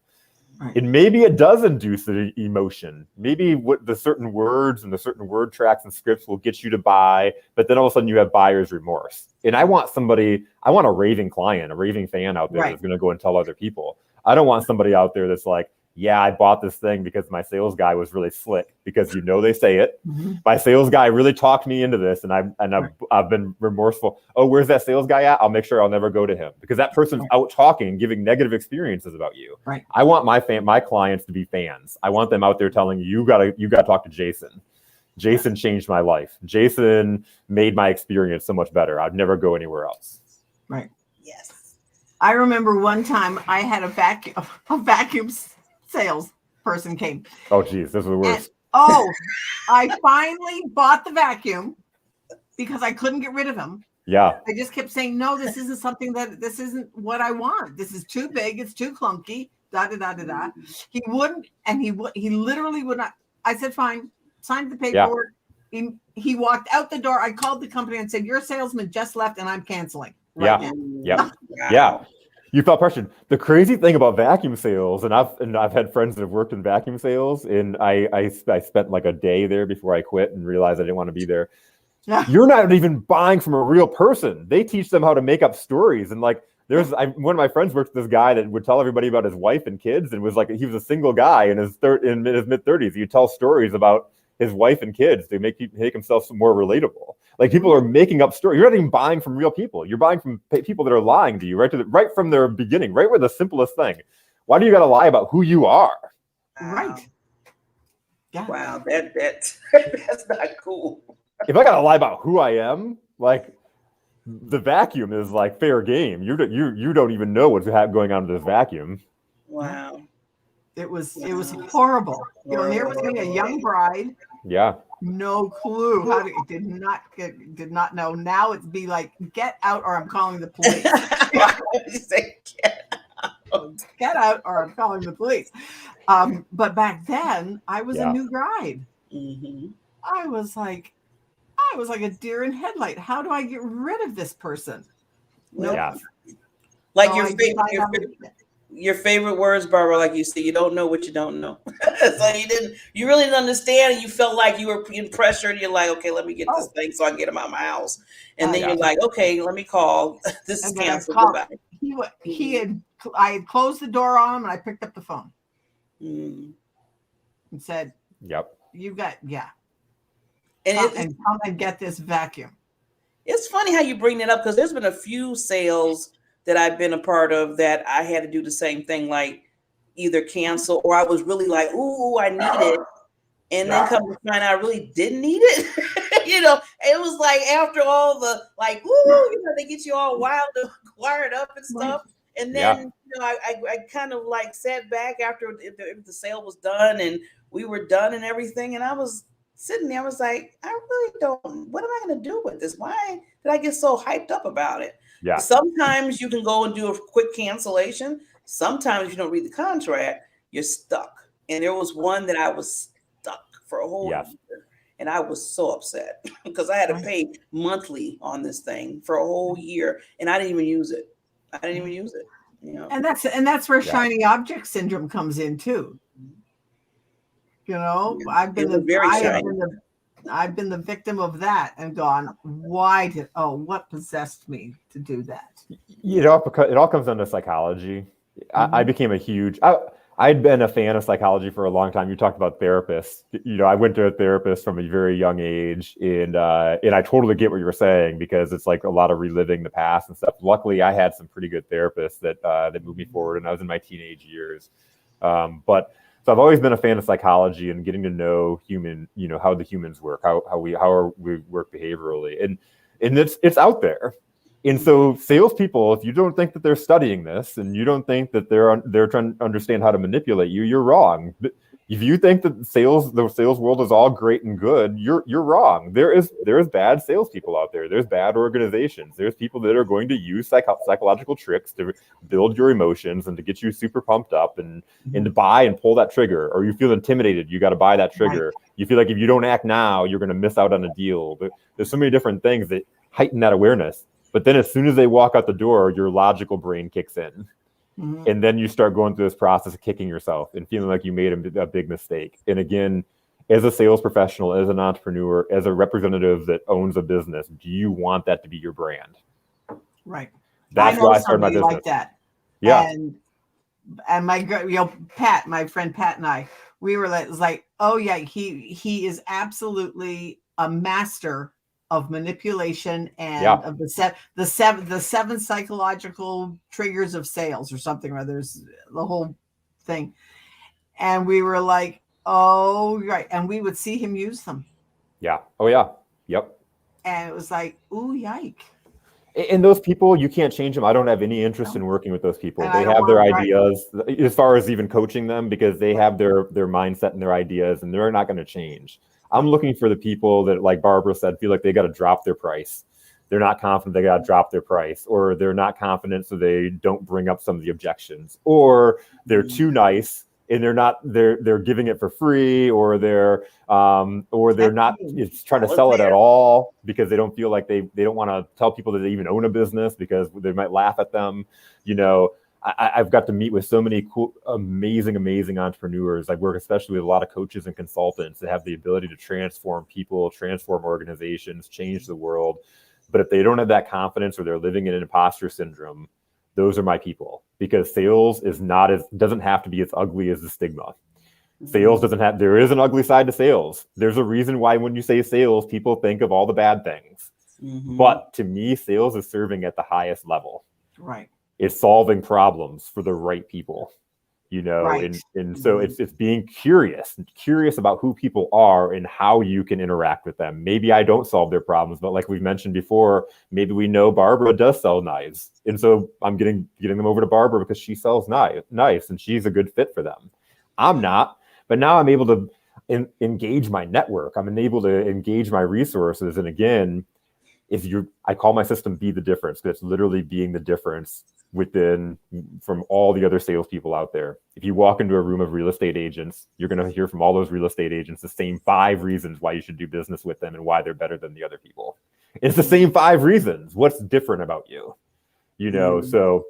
And maybe it does induce the emotion. Maybe what the certain words and the certain word tracks and scripts will get you to buy, but then all of a sudden you have buyer's remorse. And I want a raving client, a raving fan out there that's going to go and tell other people. I don't want somebody out there that's like, yeah, I bought this thing because my sales guy was really slick, because they say it. My sales guy really talked me into this, and I've been remorseful. Oh, where's that sales guy at? I'll make sure I'll never go to him, because that person's out talking, giving negative experiences about you. I want my clients to be fans. I want them out there telling you gotta talk to Jason. Jason changed my life. Jason made my experience so much better. I'd never go anywhere else. Yes. I remember one time I had a vacuum sales person came. Oh, geez, this is the worst. I finally bought the vacuum because I couldn't get rid of him. Yeah. I just kept saying, no, this isn't what I want. This is too big. It's too clunky. Da, da, da, da, da. He wouldn't, and he literally would not. I said, fine, signed the paperwork. He walked out the door. I called the company and said, your salesman just left and I'm canceling. Yeah. You felt pressured. The crazy thing about vacuum sales, and I've had friends that have worked in vacuum sales, and I spent like a day there before I quit and realized I didn't want to be there. You're not even buying from a real person. They teach them how to make up stories. And like one of my friends worked with this guy that would tell everybody about his wife and kids, and was like, he was a single guy in his mid-30s. He'd tell stories about his wife and kids to make himself more relatable. Like, people are making up stories. You're not even buying from real people. You're buying from people that are lying to you right from their beginning, right where the simplest thing. Why do you got to lie about who you are? Right. Yeah. Wow, that's not cool. If I got to lie about who I am, like, the vacuum is like fair game. You don't even know what's going on in this vacuum. Wow. It was horrible. You know, there was going to be a young bride. Yeah. No clue did not know. Now it'd be like, get out or I'm calling the police. Get out or I'm calling the police. But back then I was a new bride. I was like a deer in headlight. How do I get rid of this person? Like your favorite words, Barbara, like you said, you don't know what you don't know. So you really didn't understand, and you felt like you were being pressured. You're like, okay, let me get this thing so I can get him out of my house. And then you're like, okay, let me call. This is canceled. I had closed the door on him, and I picked up the phone and said, "Yep, you got and come and get this vacuum." It's funny how you bring that up, because there's been a few sales that I've been a part of that I had to do the same thing, like either cancel, or I was really like, ooh, I need it. And then come to find out I really didn't need it. You know, it was like after all the like, ooh, they get you all wired up and stuff. And then, I kind of like sat back after the sale was done and we were done and everything. And I was sitting there, I was like, I really don't, what am I going to do with this? Why did I get so hyped up about it? Yeah. Sometimes you can go and do a quick cancellation. Sometimes you don't read the contract, you're stuck. And there was one that I was stuck for a whole year. And I was so upset because I had to pay monthly on this thing for a whole year. And I didn't even use it. You know? And that's where shiny object syndrome comes in too. You know, I've been the victim of that and gone, what possessed me to do that? It all comes down to psychology. I became a huge. I'd been a fan of psychology for a long time. You talked about therapists. I went to a therapist from a very young age, and I totally get what you were saying, because it's like a lot of reliving the past and stuff. Luckily, I had some pretty good therapists that moved me forward, and I was in my teenage years. But so I've always been a fan of psychology and getting to know how the humans work, how we work behaviorally, and it's out there. And so salespeople, if you don't think that they're studying this and you don't think that they're trying to understand how to manipulate you, you're wrong. If you think that the sales world is all great and good, you're wrong. There is bad salespeople out there. There's bad organizations. There's people that are going to use psychological tricks to build your emotions and to get you super pumped up and to buy and pull that trigger. Or you feel intimidated, you got to buy that trigger. Right. You feel like if you don't act now, you're going to miss out on a deal. There's so many different things that heighten that awareness. But then as soon as they walk out the door, your logical brain kicks in. And then you start going through this process of kicking yourself and feeling like you made a big mistake. And again, as a sales professional, as an entrepreneur, as a representative that owns a business, do you want that to be your brand? Right. That's why I started my business. Like that. Yeah. And my Pat, my friend Pat and I, we were like, oh yeah, he is absolutely a master of manipulation and of the seven psychological triggers of sales or something, or there's the whole thing. And we were like, oh, right. And we would see him use them. Yeah. Oh yeah. Yep. And it was like, ooh, yike. And those people, you can't change them. I don't have any interest in working with those people. They have their ideas, as far as even coaching them, because they have their mindset and their ideas, and they're not going to change. I'm looking for the people that, like Barbara said, feel like they got to drop their price. They're not confident they got to drop their price, or they're not confident so they don't bring up some of the objections, or they're too nice and they're giving it for free, or they're not trying to sell it at all because they don't feel like they don't want to tell people that they even own a business because they might laugh at them. I've got to meet with so many cool, amazing entrepreneurs. I work especially with a lot of coaches and consultants that have the ability to transform people, transform organizations, change the world. But if they don't have that confidence, or they're living in an imposter syndrome, those are my people, because sales doesn't have to be as ugly as the stigma. Sales there is an ugly side to sales. There's a reason why when you say sales, people think of all the bad things. But to me, sales is serving at the highest level. Right. It's solving problems for the right people, right. and so it's being curious about who people are and how you can interact with them. Maybe I don't solve their problems, but like we've mentioned before, maybe we know Barbara does sell knives, and so I'm getting them over to Barbara because she sells knives and she's a good fit for them. I'm not, but now I'm able to engage my network. I'm able to engage my resources, and again, I call my system Be the Difference, because it's literally being the difference from all the other salespeople out there. If you walk into a room of real estate agents, you're going to hear from all those real estate agents the same 5 reasons why you should do business with them and why they're better than the other people. It's the same 5 reasons. What's different about you? So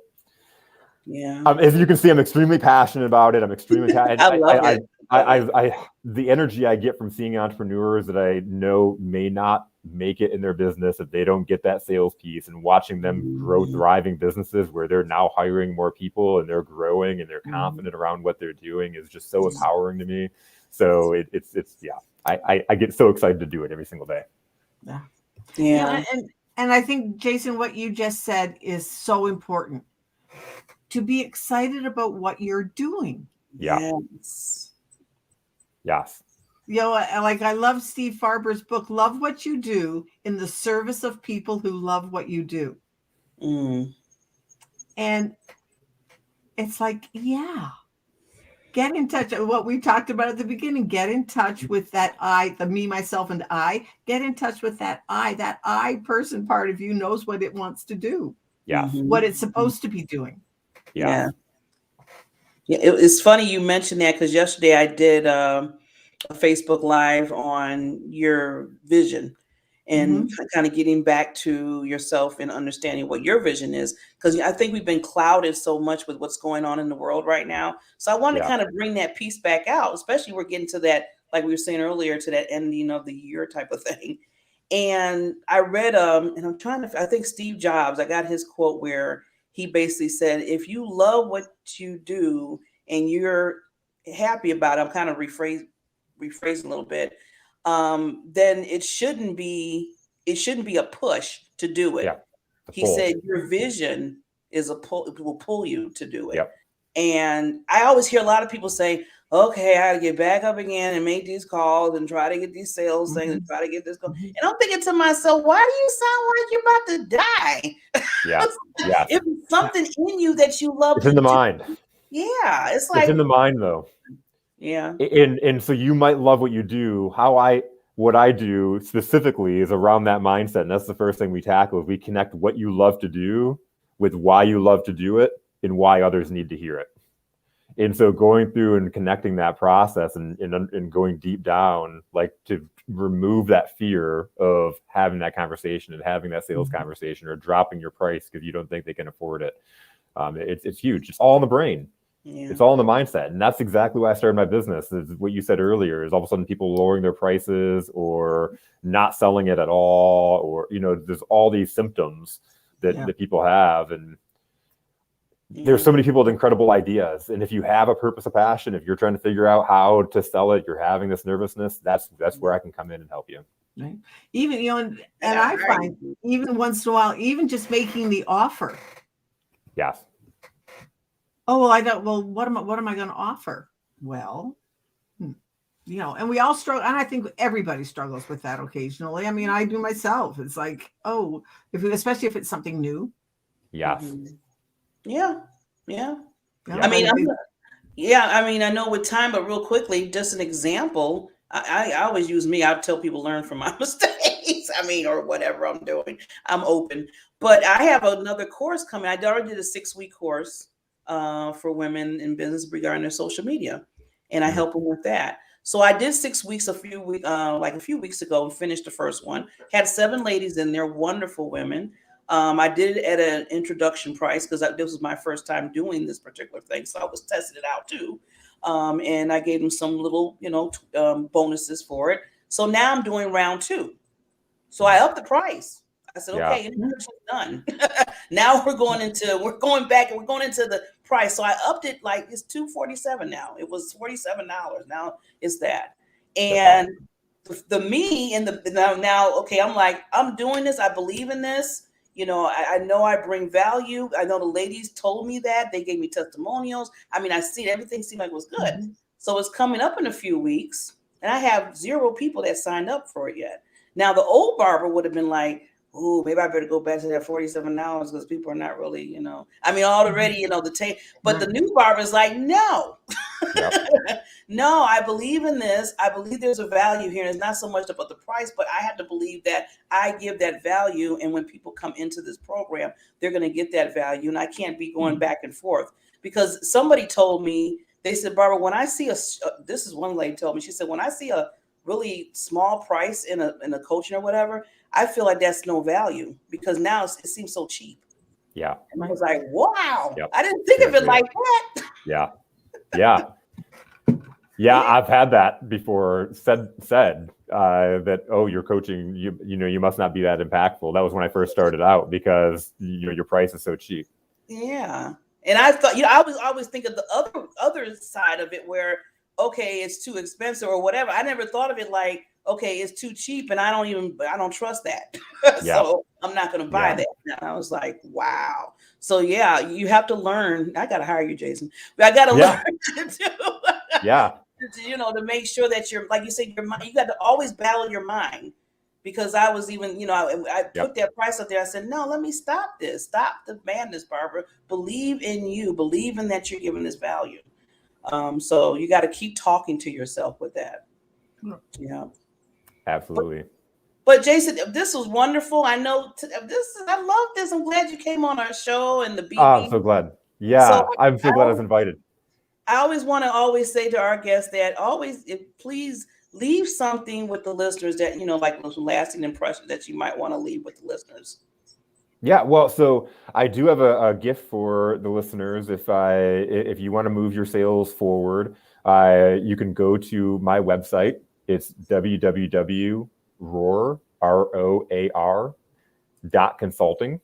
yeah. As you can see, I'm extremely passionate about it. I'm extremely passionate. I love it. The energy I get from seeing entrepreneurs that I know may not make it in their business if they don't get that sales piece, and watching them grow thriving businesses where they're now hiring more people and they're growing and they're confident around what they're doing is just so empowering to me. So I get so excited to do it every single day. Yeah. And I think, Jason, what you just said is so important, to be excited about what you're doing. Yeah. Yes. Like I love Steve Farber's book, Love What You Do in the Service of People Who Love What You Do. And it's like, get in touch. What we talked about at the beginning, get in touch with that I, the me, myself, and I. Get in touch with that I person part of you knows what it wants to do. Yeah. What it's supposed to be doing. Yeah. It's funny you mentioned that, because yesterday I did a Facebook Live on your vision and kind of getting back to yourself and understanding what your vision is, because I think we've been clouded so much with what's going on in the world right now. So I want to kind of bring that piece back out, especially we're getting to that like we were saying earlier, to that ending of the year type of thing. And I read, and I'm trying to, I think Steve Jobs, I got his quote where he basically said, if you love what you do and you're happy about it, I'm kind of rephrasing a little bit, then it shouldn't be a push to do it. Yeah. He said your vision is a pull, it will pull you to do it. Yep. And I always hear a lot of people say, okay, I gotta get back up again and make these calls and try to get these sales things and try to get this going. And I'm thinking to myself, why do you sound like you're about to die? Yeah. Yeah. If it's something in you that you love, It's in the mind. Yeah. It's like, it's in the mind though. Yeah. And so you might love what you do. What I do specifically is around that mindset. And that's the first thing we tackle is we connect what you love to do with why you love to do it and why others need to hear it. And so going through and connecting that process and going deep down, like to remove that fear of having that conversation and having that sales conversation or dropping your price because you don't think they can afford it. It's huge. It's all in the brain. Yeah. It's all in the mindset. And that's exactly why I started my business, is what you said earlier, is all of a sudden people lowering their prices or not selling it at all. Or, there's all these symptoms that people have. And there's so many people with incredible ideas. And if you have a purpose, a passion, if you're trying to figure out how to sell it, you're having this nervousness, that's where I can come in and help you. Right. Even, and I find even once in a while, even just making the offer. Yes. Oh, well, what am I going to offer? Well, and we all struggle. And I think everybody struggles with that occasionally. I mean, I do myself. It's like, especially if it's something new. Yes. Yeah. I mean, I know with time, but real quickly, just an example. I always use me. I tell people learn from my mistakes. Or whatever I'm doing. I'm open. But I have another course coming. I already did a 6-week course for women in business regarding their social media, and I help them with that. So I did 6 weeks a few weeks ago and finished the first one. Had 7 ladies in there, wonderful women. I did it at an introduction price because this was my first time doing this particular thing, so I was testing it out too. And I gave them some little, bonuses for it. So now I'm doing round 2. So I upped the price. I said, okay, introduction's done. Now we're going back and we're going into the price. So I upped it, like it's $247 now. It was $47. Now it's that. And the me and the now, okay, I'm like, I'm doing this. I believe in this. I know I bring value. I know the ladies told me that. They gave me testimonials. I see everything seemed like it was good. So it's coming up in a few weeks. And I have 0 people that signed up for it yet. Now, the old barber would have been like, oh, maybe I better go back to that $47 because people are not really, already, the tape. But the new barber is like, no, no, I believe in this. I believe there's a value here. And it's not so much about the price, but I have to believe that I give that value. And when people come into this program, they're going to get that value. And I can't be going back and forth because somebody told me, they said, Barbara, when I see this is one lady told me, she said, when I see a really small price in a coaching or whatever, I feel like that's no value because now it seems so cheap. Yeah. And I was like, wow, Yep. I didn't think of it like that. Yeah. I've had that before said that, oh, you're coaching, you must not be that impactful. That was when I first started out because your price is so cheap. Yeah. And I thought, I was always think of the other side of it where, okay, it's too expensive or whatever. I never thought of it like, okay, it's too cheap and I don't trust that. So I'm not going to buy that. And I was like, wow. So yeah, you have to learn. I got to hire you, Jason. But I got to learn to make sure that you're, like you said, your mind, you got to always battle your mind. Because I was even, I put that price up there. I said, no, let me stop this. Stop the madness, Barbara. Believe in you. Believe in that you're giving this value. So you got to keep talking to yourself with that. Yeah. Absolutely. But Jason, this was wonderful. I know I love this. I'm glad you came on our show and the BB. Oh, I'm so glad. Yeah, so I'm so glad I was invited. I always want to say to our guests that please leave something with the listeners that, like those lasting impressions that you might want to leave with the listeners. Yeah, well, so I do have a gift for the listeners. If you want to move your sales forward, you can go to my website. It's www.roar.consulting.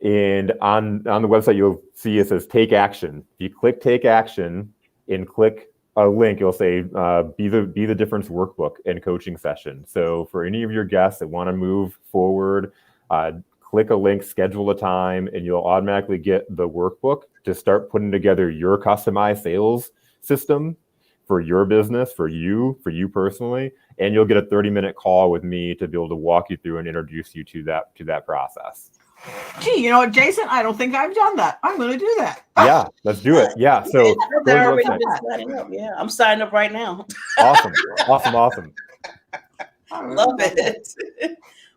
And on the website, you'll see it says Take Action. If you click Take Action and click a link, you'll say Be the Difference Workbook and Coaching Session. So for any of your guests that want to move forward, click a link, schedule a time, and you'll automatically get the workbook to start putting together your customized sales system for your business, for you personally, and you'll get a 30-minute call with me to be able to walk you through and introduce you to that process. Gee, you know what, Jason? I don't think I've done that. I'm going to do that. Yeah, let's do it. Yeah, so go to the already website. been signing up. Yeah, I'm signing up right now. Awesome. Love it.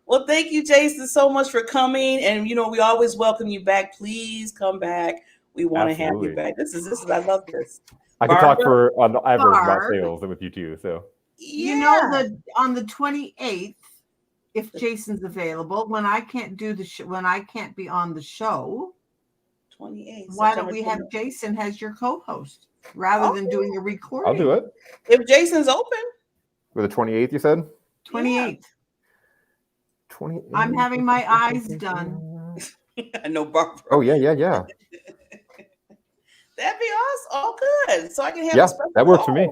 Well, thank you, Jason, so much for coming. And, we always welcome you back. Please come back. We want to have you back. This is, I love this. I could talk for ever about sales with you too. So, on the 28th, if Jason's available, when I can't do when I can't be on the show, 28th. Why don't we have Jason as your co-host rather than doing a recording? I'll do it. If Jason's open. For the 28th, you said? 28th. 28th. I'm having my eyes done. I know, Barbara. Oh, yeah. That'd be awesome. Oh, good. So I can have a special that works for me.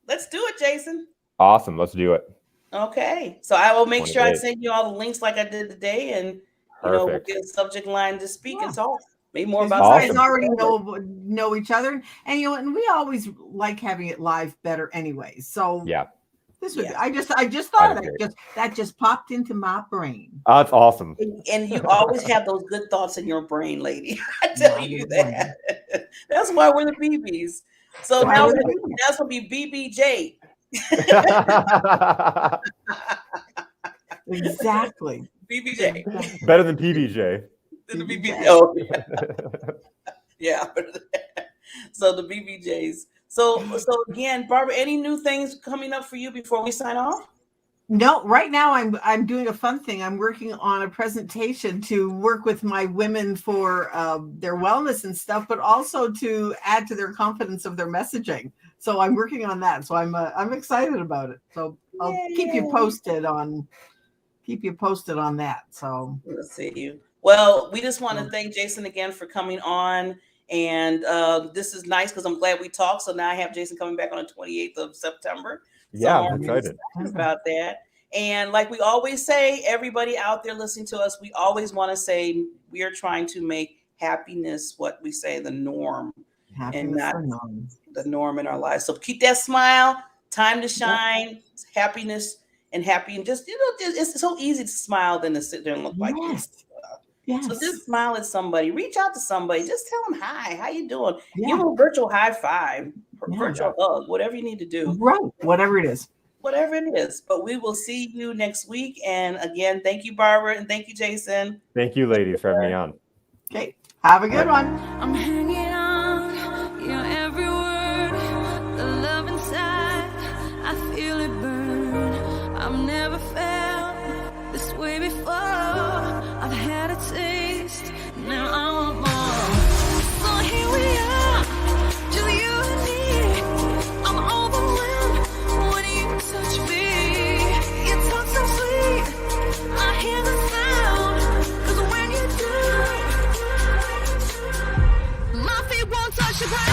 Let's do it, Jason. Awesome. Let's do it. Okay. So I will make sure I send you all the links like I did today, and we'll get a subject line to speak and talk. Maybe more about you guys already know each other, and and we always like having it live better anyway. So this would I just thought that just popped into my brain. That's awesome. And you always have those good thoughts in your brain, lady. I tell you that. That's why we're the BBs. So now that's gonna be BBJ. Exactly. BBJ. Better than PBJ. The BBJ. Oh, yeah. So the BBJs. So again, Barbara, any new things coming up for you before we sign off? No, right now I'm doing a fun thing. I'm working on a presentation to work with my women for their wellness and stuff, but also to add to their confidence of their messaging. So I'm working on that. So I'm excited about it. So I'll keep you posted on that. So we'll see you. Well, we just want to thank Jason again for coming on. And this is nice because I'm glad we talked. So now I have Jason coming back on the 28th of September. Yeah, I'm excited about that. And like we always say, everybody out there listening to us, we always want to say we are trying to make happiness what we say the norm, and not the norm in our lives. So keep that smile, time to shine, happiness and happy, and just it's so easy to smile than to sit there and look like this. Yes. So just smile at somebody, reach out to somebody, just tell them hi, how you doing? Give them a virtual high five, virtual hug, whatever you need to do. Right, whatever it is. Whatever it is. But we will see you next week. And again, thank you, Barbara, and thank you, Jason. Thank you, ladies, for having me on. Okay, have a good one. I'm hanging on your every word, the love inside, I feel it burn. I've never felt this way before. I've had a taste, now I want more. So here we are, just you and me. I'm overwhelmed when you touch me. You talk so sweet, I hear the sound, 'cause when you do, my feet won't touch the ground.